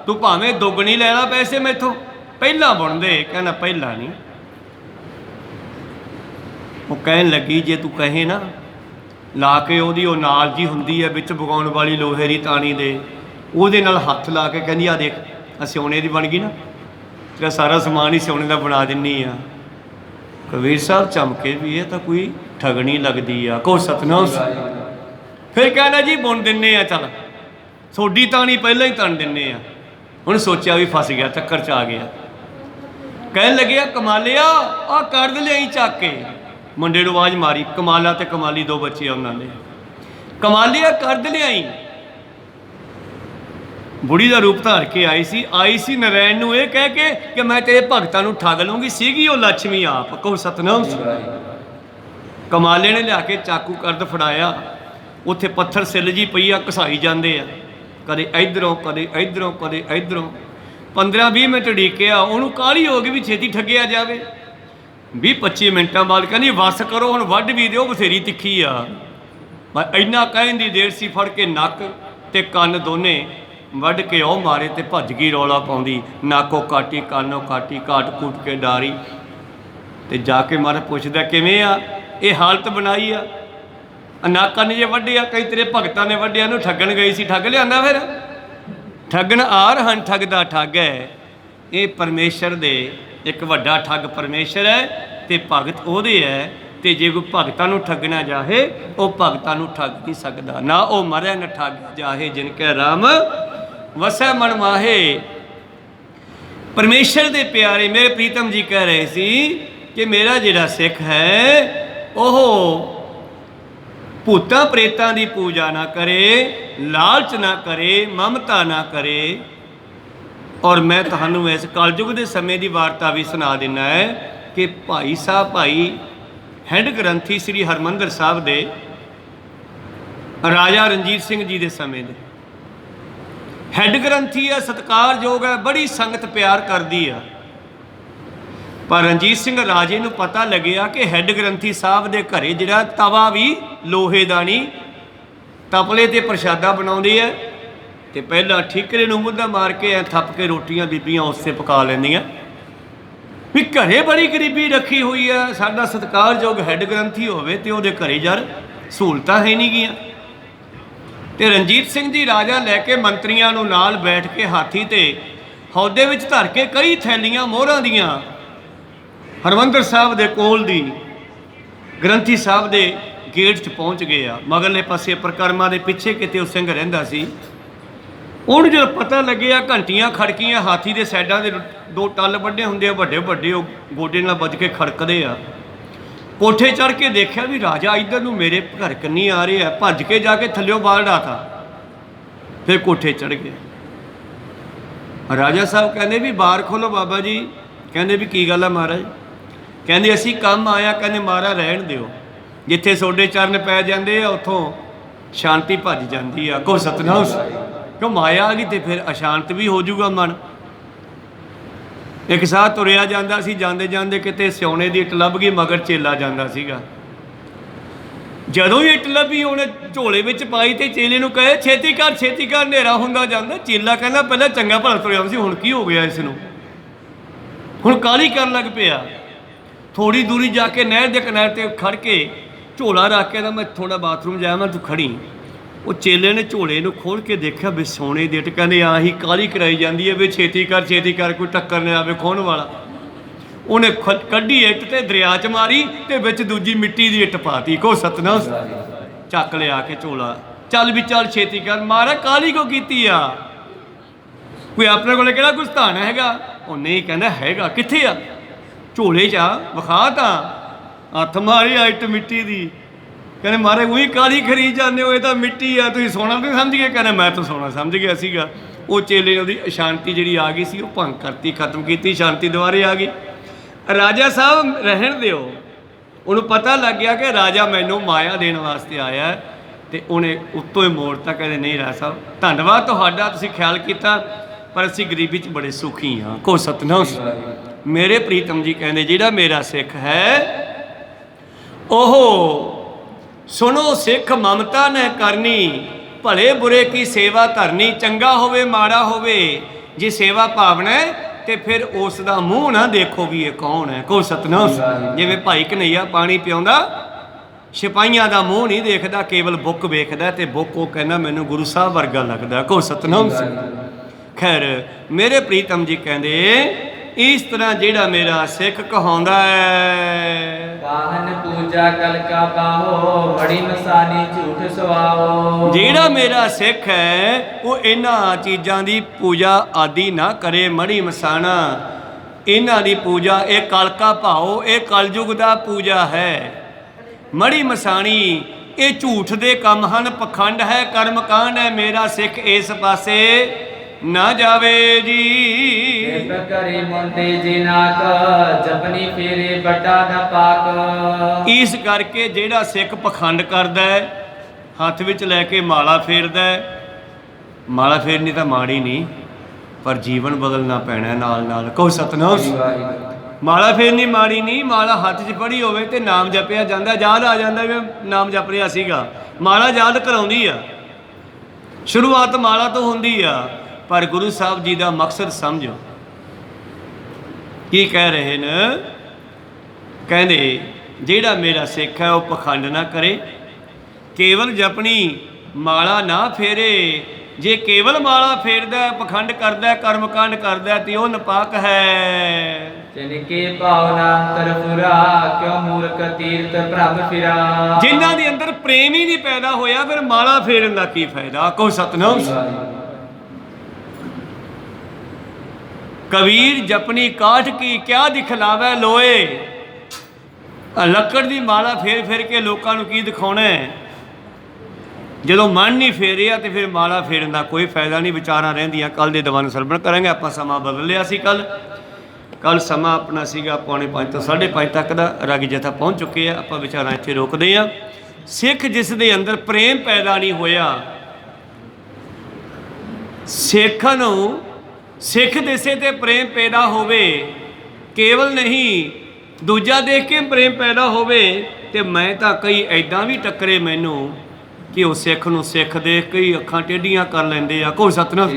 ਤੂੰ ਭਾਵੇਂ ਦੁੱਗਣੀ ਲੈ ਲਾ ਪੈਸੇ ਮੈਥੋਂ, ਪਹਿਲਾਂ ਬੁਣ ਦੇ। ਕਹਿੰਦਾ ਪਹਿਲਾਂ ਨਹੀਂ। ਉਹ ਕਹਿਣ ਲੱਗੀ ਜੇ ਤੂੰ ਕਹੇ ਨਾ, ਲਾ ਕੇ ਉਹਦੀ ਉਹ ਨਾਲ ਜੀ ਹੁੰਦੀ ਹੈ ਵਿੱਚ ਬਗਾਉਣ ਵਾਲੀ ਲੋਹੇ ਦੀ ਤਾਣੀ ਦੇ, ਉਹਦੇ ਨਾਲ ਹੱਥ ਲਾ ਕੇ ਕਹਿੰਦੀ ਆ ਦੇਖ ਆ ਸਿਉਣੇ ਦੀ ਬਣ ਗਈ ਨਾ, ਤੇਰਾ ਸਾਰਾ ਸਮਾਨ ਹੀ ਸਿਉਣੇ ਦਾ ਬਣਾ ਦਿੰਨੀ ਆ। ਕਬੀਰ ਸਾਹਿਬ ਚਮਕੇ ਵੀ ਇਹ ਤਾਂ ਕੋਈ ਠਗਣੀ ਲੱਗਦੀ ਆ, ਕੋ ਸਤਨਾਮ। ਫਿਰ ਕਹਿੰਦਾ ਜੀ ਬੁਣ ਦਿੰਨੇ ਆ, ਚੱਲ ਤੁਹਾਡੀ ਤਾਣੀ ਪਹਿਲਾਂ ਹੀ ਤਣ ਦਿੰਨੇ ਆ। ਹੁਣ ਸੋਚਿਆ ਵੀ ਫਸ ਗਿਆ, ਚੱਕਰ 'ਚ ਆ ਗਿਆ। ਕਹਿਣ ਲੱਗਿਆ ਕਮਾਲਿਆ ਆ ਕਰਦ ਲਿਆਈ ਚੱਕ ਕੇ। ਮੁੰਡੇ ਨੂੰ ਆਵਾਜ਼ ਮਾਰੀ, ਕਮਾਲਾ ਤੇ ਕਮਾਲੀ ਦੋ ਬੱਚੇ ਉਹਨਾਂ ਦੇ। ਕਮਾਲਿਆ ਕਰਦ ਲਿਆਈ। ਬੁੜੀ ਦਾ ਰੂਪ ਧਾਰ ਕੇ ਆਈ ਸੀ ਨਰੈਣ ਨੂੰ ਇਹ ਕਹਿ ਕੇ ਕਿ ਮੈਂ ਤੇਰੇ ਭਗਤਾਂ ਨੂੰ ਠੱਗ ਲੂੰਗੀ। ਸੀਗੀ ਉਹ ਲక్ష్ਮੀ ਆਪ, ਕਹੋ ਸਤਨਾਮ। ਕਮਾਲੇ ਨੇ ਲਿਆ ਕੇ ਚਾਕੂ ਕਰਦ ਫੜਾਇਆ, ਉੱਥੇ ਪੱਥਰ ਸਿੱਲ ਜੀ ਪਈ ਆ, ਘਸਾਈ ਜਾਂਦੇ ਆ, ਕਦੇ ਇੱਧਰੋਂ ਕਦੇ ਇੱਧਰੋਂ ਕਦੇ ਇੱਧਰੋਂ। 15-20 ਮਿੰਟ ਉਡੀਕਿਆ, ਉਹਨੂੰ ਕਾਹਲੀ ਹੋ ਗਈ ਵੀ ਛੇਤੀ ਠੱਗਿਆ ਜਾਵੇ। 20-25 ਮਿੰਟਾਂ ਬਾਅਦ ਕਹਿੰਦੀ ਵਸ ਕਰੋ ਹੁਣ, ਵੱਢ ਵੀ ਦਿਓ, ਬਥੇਰੀ ਤਿੱਖੀ ਆ। ਬਸ ਇੰਨਾ ਕਹਿਣ ਦੀ ਦੇਰ ਸੀ, ਫੜ ਕੇ ਨੱਕ ਤੇ ਕੰਨ ਦੋਨੇ ਵੱਢ ਕੇ ਉਹ ਮਾਰੇ ਤੇ ਭੱਜ ਗਈ ਰੌਲਾ ਪਾਉਂਦੀ, ਨਾਕੋ ਕਾਟੀ ਕਾਨੋ ਕਾਟੀ, ਕਾਟ ਕੂਟ ਕੇ ਡਾਰੀ। ਤੇ ਜਾ ਕੇ ਮਰ ਪੁੱਛਦਾ ਕਿਵੇਂ ਆ, ਇਹ ਹਾਲਤ ਬਣਾਈ ਆ, ਨਾਕਾਂ ਨੇ ਜੇ ਵੱਢਿਆ, ਕਈ ਤੇਰੇ ਭਗਤਾਂ ਨੇ ਵੱਢਿਆ, ਨੂੰ ਠੱਗਣ ਗਈ ਸੀ, ਠੱਗ ਲਿਆਂਦਾ। ਫਿਰ ਠੱਗਣ ਆਰ ਹਨ, ਠੱਗ ਦਾ ਠੱਗ ਹੈ। ਇਹ ਪਰਮੇਸ਼ਰ ਦੇ ਇੱਕ ਵੱਡਾ ਠੱਗ ਪਰਮੇਸ਼ਰ ਹੈ ਤੇ ਭਗਤ ਉਹਦੇ ਹੈ। ਤੇ ਜੇ ਕੋਈ ਭਗਤਾਂ ਨੂੰ ਠੱਗਣਾ ਚਾਹੇ, ਉਹ ਭਗਤਾਂ ਨੂੰ ਠੱਗ ਨਹੀਂ ਸਕਦਾ। ਨਾ ਉਹ ਮਰੈ ਨ ਠੱਗ ਜਾਹੇ, ਜਿਨ ਕੈ ਰਾਮ ਵਸੈ ਮਨ ਮਾਹੇ। ਪਰਮੇਸ਼ਰ ਦੇ ਪਿਆਰੇ ਮੇਰੇ ਪ੍ਰੀਤਮ ਜੀ ਕਹਿ ਰਹੇ ਸੀ ਕਿ ਮੇਰਾ ਜਿਹੜਾ ਸਿੱਖ ਹੈ ਉਹ ਭੂਤਾਂ ਪ੍ਰੇਤਾਂ ਦੀ ਪੂਜਾ ਨਾ ਕਰੇ, ਲਾਲਚ ਨਾ ਕਰੇ, ਮਮਤਾ ਨਾ ਕਰੇ। ਔਰ ਮੈਂ ਤੁਹਾਨੂੰ ਇਸ ਕਲਯੁਗ ਦੇ ਸਮੇਂ ਦੀ ਵਾਰਤਾ ਵੀ ਸੁਣਾ ਦਿੰਦਾ ਹੈ ਕਿ ਭਾਈ ਸਾਹਿਬ, ਭਾਈ ਹੈੱਡ ਗ੍ਰੰਥੀ ਸ੍ਰੀ ਹਰਿਮੰਦਰ ਸਾਹਿਬ ਦੇ ਰਾਜਾ ਰਣਜੀਤ ਸਿੰਘ ਜੀ ਦੇ ਸਮੇਂ ਦੇ ਹੈੱਡ ਗ੍ਰੰਥੀ ਆ, ਸਤਿਕਾਰਯੋਗ ਹੈ, ਬੜੀ ਸੰਗਤ ਪਿਆਰ ਕਰਦੀ ਆ। ਪਰ ਰਣਜੀਤ ਸਿੰਘ ਰਾਜੇ ਨੂੰ ਪਤਾ ਲੱਗਿਆ ਕਿ ਹੈੱਡ ਗ੍ਰੰਥੀ ਸਾਹਿਬ ਦੇ ਘਰੇ ਜਿਹੜਾ ਤਵਾ ਵੀ ਲੋਹੇ ਦਾ ਨਹੀਂ, ਤਪਲੇ ਤੇ ਪ੍ਰਸ਼ਾਦਾ ਬਣਾਉਂਦੇ ਆ, ਤੇ ਪਹਿਲਾਂ ਠੀਕਰੇ ਨੂੰ ਮੁੱਦਾ ਮਾਰ ਕੇ ਐ ਥੱਪ ਕੇ ਰੋਟੀਆਂ ਬੀਬੀਆਂ ਉਸੇ ਪਕਾ ਲੈਂਦੀਆਂ। ਵੀ ਘਰੇ ਬੜੀ ਗਰੀਬੀ ਰੱਖੀ ਹੋਈ ਆ, ਸਾਡਾ ਸਤਿਕਾਰਯੋਗ ਹੈੱਡ ਗ੍ਰੰਥੀ ਹੋਵੇ ਤੇ ਉਹਦੇ ਘਰੇ ਯਾਰ ਸਹੂਲਤਾਂ ਹੈ ਨਹੀਂ ਗੀਆਂ। ਤੇ ਰਣਜੀਤ ਸਿੰਘ ਜੀ ਰਾਜਾ ਲੈ ਕੇ ਮੰਤਰੀਆਂ ਨੂੰ ਨਾਲ ਬੈਠ ਕੇ ਹਾਥੀ ਤੇ ਹੌਦੇ ਵਿੱਚ ਧਰ ਕੇ ਕਈ ਥੈਲੀਆਂ ਮੋਹਰਾਂ ਦੀਆਂ ਹਰਿਮੰਦਰ ਸਾਹਿਬ ਦੇ ਕੋਲ ਦੀ ਗ੍ਰੰਥੀ ਸਾਹਿਬ ਦੇ ਗੇਟ 'ਚ ਪਹੁੰਚ ਗਏ ਆ। ਮਗਰਲੇ ਪਾਸੇ ਪਰਿਕਰਮਾ ਦੇ ਪਿੱਛੇ ਕਿਤੇ ਉਹ ਸਿੰਘ ਰਹਿੰਦਾ ਸੀ। ਉਹਨੂੰ ਜਦੋਂ ਪਤਾ ਲੱਗਿਆ, ਘੰਟੀਆਂ ਖੜਕੀਆਂ, ਹਾਥੀ ਦੇ ਸਾਈਡਾਂ ਦੇ 2 ਟੱਲ ਵੱਡੇ ਹੁੰਦੇ ਆ, ਵੱਡੇ ਵੱਡੇ, ਉਹ ਗੋਡੇ ਨਾਲ ਵੱਜ ਕੇ ਖੜਕਦੇ ਆ। ਕੋਠੇ ਚੜ੍ਹ ਕੇ ਦੇਖਿਆ ਵੀ ਰਾਜਾ ਇੱਧਰ ਨੂੰ ਮੇਰੇ ਘਰ ਕੰਨੀ ਆ ਰਹੇ ਆ। ਭੱਜ ਕੇ ਜਾ ਕੇ ਥੱਲਿਓਂ ਬਾਹਰ ਡਾਤਾ, ਫਿਰ ਕੋਠੇ ਚੜ੍ਹ ਗਏ। ਰਾਜਾ ਸਾਹਿਬ ਕਹਿੰਦੇ ਵੀ ਬਾਹਰ ਖੋਲੋ ਬਾਬਾ ਜੀ। ਕਹਿੰਦੇ ਵੀ ਕੀ ਗੱਲ ਆ ਮਹਾਰਾਜ? ਕਹਿੰਦੇ ਅਸੀਂ ਕੰਮ ਆਇਆ। ਕਹਿੰਦੇ ਮਹਾਰਾਜ ਰਹਿਣ ਦਿਓ, ਜਿੱਥੇ ਤੁਹਾਡੇ ਚਰਨ ਪੈ ਜਾਂਦੇ ਆ ਉੱਥੋਂ ਸ਼ਾਂਤੀ ਭੱਜ ਜਾਂਦੀ ਆ। ਕੋ ਸਤਨਾਮ। ਕਿਉਂ ਮਾਇਆ ਆ ਗਈ ਤੇ ਫਿਰ ਅਸ਼ਾਂਤ ਵੀ ਹੋ ਜਾਊਗਾ ਮਨ। ਇੱਕ ਸਾਹ ਤੁਰਿਆ ਜਾਂਦਾ ਸੀ, ਜਾਂਦੇ ਜਾਂਦੇ ਕਿਤੇ ਸਿਉਣੇ ਦੀ ਇੱਟ ਲੱਭ ਗਈ, ਮਗਰ ਚੇਲਾ ਜਾਂਦਾ ਸੀਗਾ। ਜਦੋਂ ਹੀ ਇੱਟ ਲੱਭੀ ਉਹਨੇ ਝੋਲੇ ਵਿੱਚ ਪਾਈ ਤੇ ਚੇਲੇ ਨੂੰ ਕਹੇ ਛੇਤੀ ਕਰ ਛੇਤੀ ਕਰ, ਹਨੇਰਾ ਹੁੰਦਾ ਜਾਂਦਾ। ਚੇਲਾ ਕਹਿੰਦਾ ਪਹਿਲਾਂ ਚੰਗਾ ਭਲਾ ਤੁਰਿਆ ਸੀ, ਹੁਣ ਕੀ ਹੋ ਗਿਆ ਇਸ ਨੂੰ? ਹੁਣ ਕਾਹਲੀ ਕਰਨ ਲੱਗ ਪਿਆ। ਥੋੜੀ ਦੂਰੀ ਜਾ ਕੇ ਨਹਿਰ ਦੇ ਕਿਨਾਰੇ ਤੇ ਖੜ ਕੇ ਝੋਲਾ ਰੱਖ ਕੇ, ਮੈਂ ਥੋੜਾ ਬਾਥਰੂਮ ਜਾਇਆ, ਮੈਂ ਤੂੰ ਖੜੀ। ਉਹ ਚੇਲੇ ਨੇ ਝੋਲੇ ਨੂੰ ਖੋਲ੍ਹ ਕੇ ਦੇਖਿਆ ਵੀ ਸੋਨੇ ਦੀ ਇੱਟ। ਕਹਿੰਦੇ ਆਹੀ ਕਾਹਲੀ ਕਰਾਈ ਜਾਂਦੀ ਹੈ ਵੀ ਛੇਤੀ ਕਰ, ਕੋਈ ਟੱਕਰ ਨਾ ਆਵੇ ਖੋਹਣ ਵਾਲਾ। ਉਹਨੇ ਕੱਢੀ ਇੱਟ ਤੇ ਦਰਿਆ 'ਚ ਮਾਰੀ ਤੇ ਵਿੱਚ ਦੂਜੀ ਮਿੱਟੀ ਦੀ ਇੱਟ ਪਾਤੀ। ਕੋ ਸਤਨਾਮ। ਚੱਕ ਲਿਆ ਕੇ ਝੋਲਾ, ਚੱਲ ਵੀ ਚੱਲ ਛੇਤੀ ਕਰ। ਮਹਾਰਾਜ ਕਾਹਲੀ ਕੋ ਕੀਤੀ ਆ? ਕੋਈ ਆਪਣੇ ਕੋਲ ਕਿਹੜਾ ਕੁਛ ਧਨ ਹੈਗਾ? ਉਹ ਨਹੀਂ। ਕਹਿੰਦਾ ਹੈਗਾ। ਕਿੱਥੇ ਆ? ਝੋਲੇ 'ਚ ਆ ਵਿਖਾ ਤਾਂ ਹੱਥ ਮਾਰੀ ਆਇਟ ਮਿੱਟੀ ਦੀ। ਕਹਿੰਦੇ ਮਾਰੇ ਉਹੀ ਕਾਲੀ ਖਰੀਦ ਜਾਂਦੇ ਹੋ, ਇਹ ਤਾਂ ਮਿੱਟੀ ਆ, ਤੁਸੀਂ ਸੋਨਾ ਵੀ ਸਮਝ ਗਏ? ਕਹਿੰਦੇ ਮੈਂ ਤਾਂ ਸੋਨਾ ਸਮਝ ਗਿਆ ਸੀਗਾ। ਉਹ ਚੇਲੇ ਨੇ ਉਹਦੀ ਅਸ਼ਾਂਤੀ ਜਿਹੜੀ ਆ ਗਈ ਸੀ ਉਹ ਭੰਗ ਕਰਤੀ, ਖਤਮ ਕੀਤੀ, ਸ਼ਾਂਤੀ ਦੁਬਾਰੇ ਆ ਗਈ। ਰਾਜਾ ਸਾਹਿਬ ਰਹਿਣ ਦਿਓ, ਉਹਨੂੰ ਪਤਾ ਲੱਗ ਗਿਆ ਕਿ ਰਾਜਾ ਮੈਨੂੰ ਮਾਇਆ ਦੇਣ ਵਾਸਤੇ ਆਇਆ, ਤੇ ਉਹਨੇ ਉੱਤੋਂ ਹੀ ਮੋੜਤਾ। ਕਹਿੰਦੇ ਨਹੀਂ ਰਾਜਾ ਸਾਹਿਬ, ਧੰਨਵਾਦ ਤੁਹਾਡਾ, ਤੁਸੀਂ ਖਿਆਲ ਕੀਤਾ, ਪਰ ਅਸੀਂ ਗਰੀਬੀ 'ਚ ਬੜੇ ਸੁਖੀ ਹਾਂ। ਕੋ ਸਤਨਾਮ। ਮੇਰੇ ਪ੍ਰੀਤਮ ਜੀ ਕਹਿੰਦੇ ਜਿਹੜਾ ਮੇਰਾ ਸਿੱਖ ਹੈ ਉਹ ਸੁਣੋ ਸਿੱਖ ਮਮਤਾ ਨੇ ਕਰਨੀ, ਭਲੇ ਬੁਰੇ ਕੀ ਸੇਵਾ ਧਰਨੀ। ਚੰਗਾ ਹੋਵੇ ਮਾੜਾ ਹੋਵੇ, ਜੇ ਸੇਵਾ ਭਾਵਨਾ ਤੇ ਫਿਰ ਉਸ ਦਾ ਮੂੰਹ ਨਾ ਦੇਖੋ ਵੀ ਇਹ ਕੌਣ ਹੈ। ਕੋ ਸਤਨਾਮ। ਜਿਵੇਂ ਭਾਈ ਕਨਈਆ ਪਾਣੀ ਪਿਆਉਂਦਾ, ਸਿਪਾਹੀਆਂ ਦਾ ਮੂੰਹ ਨਹੀਂ ਦੇਖਦਾ, ਕੇਵਲ ਬੁੱਕ ਵੇਖਦਾ, ਤੇ ਬੁੱਕ ਉਹ ਕਹਿੰਦਾ ਮੈਨੂੰ ਗੁਰੂ ਸਾਹਿਬ ਵਰਗਾ ਲੱਗਦਾ। ਕੋ ਸਤਨਾਮ। ਖੈਰ ਮੇਰੇ ਪ੍ਰੀਤਮ ਜੀ ਕਹਿੰਦੇ ਇਸ ਤਰ੍ਹਾਂ ਜਿਹੜਾ ਮੇਰਾ ਸਿੱਖ ਕਹਾਉਂਦਾ ਹੈ, ਵਾਹਨ ਪੂਜਾ ਕਲ ਕਾ ਪਾਹੋ, ਬੜੀ ਮਸਾਨੀ ਝੂਠ ਸਵਾਓ। ਜਿਹੜਾ ਮੇਰਾ ਸਿੱਖ ਹੈ ਉਹ ਇਹਨਾਂ ਚੀਜ਼ਾਂ ਦੀ ਪੂਜਾ ਆਦਿ ਨਾ ਕਰੇ, ਮੜੀ ਮਸਾਣਾ ਇਹਨਾਂ ਦੀ ਪੂਜਾ, ਇਹ ਕਲ ਕਾ ਭਾਓ, ਇਹ ਕਲਯੁਗ ਦਾ ਪੂਜਾ ਹੈ। ਮੜੀ ਮਸਾਣੀ ਇਹ ਝੂਠ ਦੇ ਕੰਮ ਹਨ, ਪਖੰਡ ਹੈ, ਕਰਮ ਕਾਂਡ ਹੈ। ਮੇਰਾ ਸਿੱਖ ਇਸ ਪਾਸੇ ਨਾ ਜਾਵੇ ਜੀ। ਕਰੇ ਮੁੰਦੇ ਜਿਨਾਕ, ਜਪਨੀ ਫੇਰੇ ਵੱਡਾ ਨਾ ਪਾਕ। ਇਸ ਕਰਕੇ ਜਿਹੜਾ ਸਿੱਖ ਪਖੰਡ ਕਰਦਾ ਹੈ, ਹੱਥ ਵਿੱਚ ਲੈ ਕੇ ਮਾਲਾ ਫੇਰਦਾ ਹੈ, ਮਾਲਾ ਫੇਰਨੀ ਤਾਂ ਮਾੜੀ ਨਹੀਂ, ਪਰ ਜੀਵਨ ਬਦਲਣਾ ਪੈਣਾ ਨਾਲ ਨਾਲ। ਕਹੋ ਸਤਨਾਮ। ਮਾਲਾ ਫੇਰਨੀ ਮਾੜੀ ਨਹੀਂ, ਮਾਲਾ ਹੱਥ 'ਚ ਫੜੀ ਹੋਵੇ ਤੇ ਨਾਮ ਜਪਿਆ ਜਾਂਦਾ, ਯਾਦ ਆ ਜਾਂਦਾ ਵੀ ਨਾਮ ਜਪ ਰਿਹਾ ਸੀਗਾ। ਮਾਲਾ ਯਾਦ ਕਰਾਉਂਦੀ ਆ, ਸ਼ੁਰੂਆਤ ਮਾਲਾ ਤੋਂ ਹੁੰਦੀ ਆ, ਪਰ ਗੁਰੂ ਸਾਹਿਬ ਜੀ ਦਾ ਮਕਸਦ ਸਮਝੋ ਕੀ ਕਹਿ ਰਹੇ ਨੇ। ਕਹਿੰਦੇ ਜਿਹੜਾ ਮੇਰਾ ਸਿੱਖ ਹੈ ਉਹ ਪਖੰਡ ਨਾ ਕਰੇ, ਕੇਵਲ ਜਪਣੀ ਮਾਲਾ ਨਾ ਫੇਰੇ। ਜੇ ਕੇਵਲ ਮਾਲਾ ਫੇਰਦਾ, ਪਖੰਡ ਕਰਦਾ, ਕਰਮਕਾਂਡ ਕਰਦਾ, ਤੇ ਉਹ ਨਪਾਕ ਹੈ। ਜਿਨਕੇ ਭਾਵਨਾ ਅੰਤਰ ਫੁਰਾ, ਕਿਉ ਮੂਰਖ ਤੀਰਥ ਭ੍ਰਮ ਫਿਰਾ। ਜਿਨ੍ਹਾਂ ਦੇ ਅੰਦਰ ਪ੍ਰੇਮ ਹੀ ਨਹੀਂ ਪੈਦਾ ਹੋਇਆ, ਫਿਰ ਮਾਲਾ ਫੇਰਨ ਦਾ ਕੀ ਫਾਇਦਾ। ਕਹੋ ਸਤਨਾਮ। ਕਬੀਰ ਜਪਨੀ ਕਾਠ ਕੀ, ਕਿਆ ਦਿਖਲਾਵੇ ਲੋਏ। ਲੱਕੜ ਦੀ ਮਾਲਾ ਫੇਰ ਫੇਰ ਕੇ ਲੋਕਾਂ ਨੂੰ ਕੀ ਦਿਖਾਉਣਾ ਹੈ? ਜਦੋਂ ਮਨ ਨਹੀਂ ਫੇਰਿਆ ਤੇ ਫਿਰ ਮਾਲਾ ਫੇਰਨ ਦਾ ਕੋਈ ਫਾਇਦਾ ਨਹੀਂ। ਵਿਚਾਰਾਂ ਰਹਿੰਦੀਆਂ ਕੱਲ ਦੇ ਦੀਵਾਨ ਸਰਵਣ ਕਰਾਂਗੇ। ਆਪਾਂ ਸਮਾਂ ਬਦਲ ਲਿਆ ਸੀ। ਕੱਲ ਸਮਾਂ ਆਪਣਾ ਸੀਗਾ 4:45 ਤੋਂ 5:30 ਤੱਕ ਦਾ। ਰਾਗੀ ਜਥਾ ਪਹੁੰਚ ਚੁੱਕੇ ਆ। ਆਪਾਂ ਵਿਚਾਰਾਂ ਇੱਥੇ ਰੋਕਦੇ ਹਾਂ। ਸਿੱਖ ਜਿਸ ਦੇ ਅੰਦਰ ਪ੍ਰੇਮ ਪੈਦਾ ਨਹੀਂ ਹੋਇਆ, ਸਿੱਖ ਨੂੰ ਸਿੱਖ ਦੇਸੇ ਤੇ ਪ੍ਰੇਮ ਪੈਦਾ ਹੋਵੇ, ਕੇਵਲ ਨਹੀਂ ਦੂਜਾ ਦੇਖ ਕੇ ਪ੍ਰੇਮ ਪੈਦਾ ਹੋਵੇ। ਤੇ ਮੈਂ ਤਾਂ ਕਈ ਐਦਾਂ ਵੀ ਟੱਕਰੇ ਮੈਨੂੰ ਕਿ ਉਹ ਸਿੱਖ ਨੂੰ ਸਿੱਖ ਦੇਖ ਕੇ ਹੀ ਅੱਖਾਂ ਟੇਢੀਆਂ ਕਰ ਲੈਂਦੇ ਆ। ਕੋ ਸਤਨਾਮ।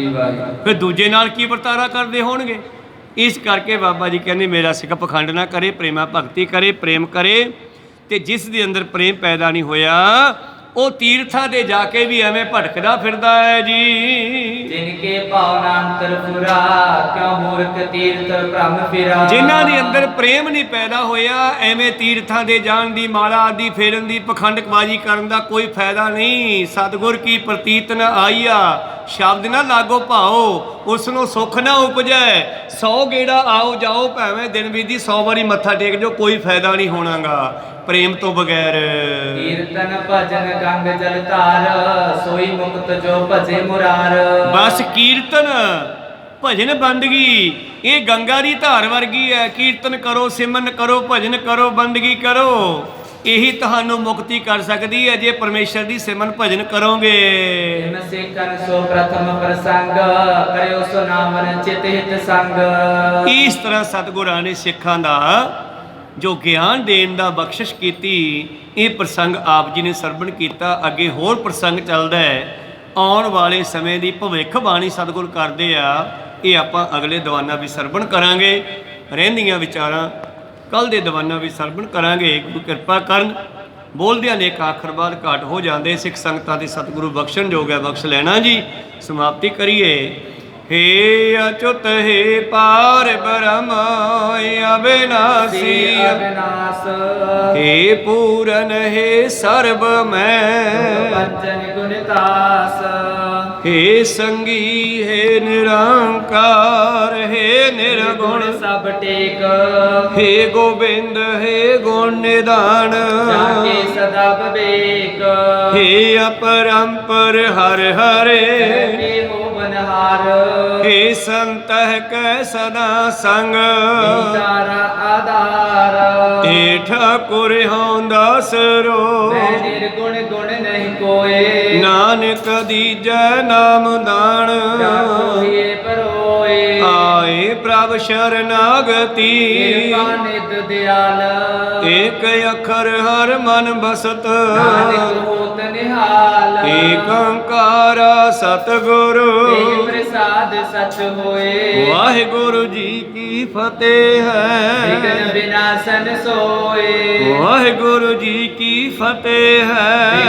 ਫਿਰ ਦੂਜੇ ਨਾਲ ਕੀ ਵਰਤਾਰਾ ਕਰਦੇ ਹੋਣਗੇ। ਇਸ ਕਰਕੇ ਬਾਬਾ ਜੀ ਕਹਿੰਦੇ ਮੇਰਾ ਸਿੱਖ ਪਖੰਡ ਨਾ ਕਰੇ, ਪ੍ਰੇਮਾ ਭਗਤੀ ਕਰੇ, ਪ੍ਰੇਮ ਕਰੇ। ਤੇ ਜਿਸ ਦੇ ਅੰਦਰ ਪ੍ਰੇਮ ਪੈਦਾ ਨਹੀਂ ਹੋਇਆ, ਉਹ ਤੀਰਥਾਂ ਤੇ ਜਾ ਕੇ ਵੀ ਐਵੇਂ ਭਟਕਦਾ ਫਿਰਦਾ ਹੈ ਜੀ। ਜਿਨਕੇ ਭਾਵਨਾ ਅੰਤਰ ਫੁਰਾ, ਕਿਉ ਮੂਰਖ ਤੀਰਥ ਭ੍ਰਮ ਫਿਰਾ। ਜਿਨ੍ਹਾਂ ਦੇ ਅੰਦਰ ਪ੍ਰੇਮ ਨਹੀਂ ਪੈਦਾ ਹੋਇਆ, ਐਵੇਂ ਤੀਰਥਾਂ ਦੇ ਜਾਣ ਦੀ, ਮਾਲਾ ਆਦਿ ਫੇਰਨ ਦੀ, ਪਖੰਡਬਾਜ਼ੀ ਕਰਨ ਦਾ ਕੋਈ ਫਾਇਦਾ ਨਹੀਂ। ਸਤਿਗੁਰ ਕੀ ਪ੍ਰਤੀਤ ਨ ਆਈਆ, ਸ਼ਬਦ ਨਾ ਲਾਗੋ ਭਾਓ, ਉਸ ਨੂੰ ਸੁੱਖ ਨਾ ਉਪਜੈ। 100 ਗੇੜਾ ਆਓ ਜਾਓ, ਭਾਵੇਂ ਦਿਨ ਬੀਤੀ 100 ਵਾਰੀ ਮੱਥਾ ਟੇਕ ਜੋ, ਕੋਈ ਫਾਇਦਾ ਨਹੀਂ ਹੋਣਾਗਾ ਪ੍ਰੇਮ ਤੋਂ ਬਗੈਰ। ਕੀਰਤਨ ਭਜਨ ਗੰਗ ਜਲ ਧਾਰ, ਸੋਈ ਮੁਕਤ ਜੋ ਭਜੇ ਮੁਰਾਰ। ਬਸ ਕੀਰਤਨ ਭਜਨ ਬੰਦਗੀ ਇਹ ਗੰਗਾ ਦੀ ਧਾਰ ਵਰਗੀ ਹੈ। ਕੀਰਤਨ ਕਰੋ, ਸਿਮਰਨ ਕਰੋ, ਭਜਨ ਕਰੋ, ਬੰਦਗੀ ਕਰੋ, ਇਹੀ ਤੁਹਾਨੂੰ ਮੁਕਤੀ ਕਰ ਸਕਦੀ ਹੈ ਜੇ ਪਰਮੇਸ਼ਰ ਦੀ ਸਿਮਰਨ ਭਜਨ ਕਰੋਗੇ। ਜਿਨ ਸਿੱਖਨ ਸੋ ਪ੍ਰਥਮ ਪ੍ਰਸੰਗ, ਕਰਿਓ ਸੋ ਨਾਮਨ ਚਿਤ ਹਿਤ ਸੰਗ। ਇਸ ਤਰ੍ਹਾਂ ਸਤਿਗੁਰਾਂ ਨੇ ਸਿੱਖਾਂ ਦਾ ਜੋ ਗਿਆਨ ਦੇਣ ਦਾ ਬਖਸ਼ਿਸ਼ ਕੀਤੀ, ਇਹ ਪ੍ਰਸੰਗ ਆਪ ਜੀ ਨੇ ਸਰਵਣ ਕੀਤਾ। ਅੱਗੇ ਹੋਰ ਪ੍ਰਸੰਗ ਚੱਲਦਾ ਹੈ। ਆਉਣ ਵਾਲੇ ਸਮੇਂ ਦੀ ਭਵਿੱਖਬਾਣੀ ਸਤਿਗੁਰ ਕਰਦੇ ਆ। ਇਹ ਆਪਾਂ ਅਗਲੇ ਦੀਵਾਨਾਂ ਵੀ ਸਰਵਣ ਕਰਾਂਗੇ। ਰਹਿੰਦੀਆਂ ਵਿਚਾਰਾਂ ਕੱਲ ਦੇ ਦੀਵਾਨਾਂ ਵੀ ਸਰਵਣ ਕਰਾਂਗੇ। ਗੁਰੂ ਕਿਰਪਾ ਕਰਨ। ਬੋਲਦਿਆਂ ਨੇ ਇੱਕ ਆਖਰ ਬਾਅਦ ਘਾਟ ਹੋ ਜਾਂਦੇ। ਸਿੱਖ ਸੰਗਤਾਂ ਦੇ ਸਤਿਗੁਰੂ ਬਖਸ਼ਣ ਜੋਗ ਹੈ, ਬਖਸ਼ ਲੈਣਾ ਜੀ। ਸਮਾਪਤੀ ਕਰੀਏ। हे अच्युत हे पार ब्रह्म अविनाशी अविनाश, हे पूरन हे सर्व मैं वचन गुणतास। हे संगी हे निरंकार हे निर्गुण गुण सब टेक हे गोबिंद हे गुण निधान जाके सदा विवेक हे अपरंपर हर हरे के हो बनहार हे संत कै सदा संग तारा आधार हे ठाकुर हों दास रो मैं निर्गुण गुण नहीं कोय नानक दीजै नाम दान राखो ये परोए आए प्रभ शरणागति कृपा निध दयाल एक अखर हर मन बसत नानक होत निहाल एक ओंकार सतगुरु तेहि प्रसाद सच होए वाहिगुरु जी की फतेह विघ्न है विनाशन सोए वाहिगुरु जी की फतेह है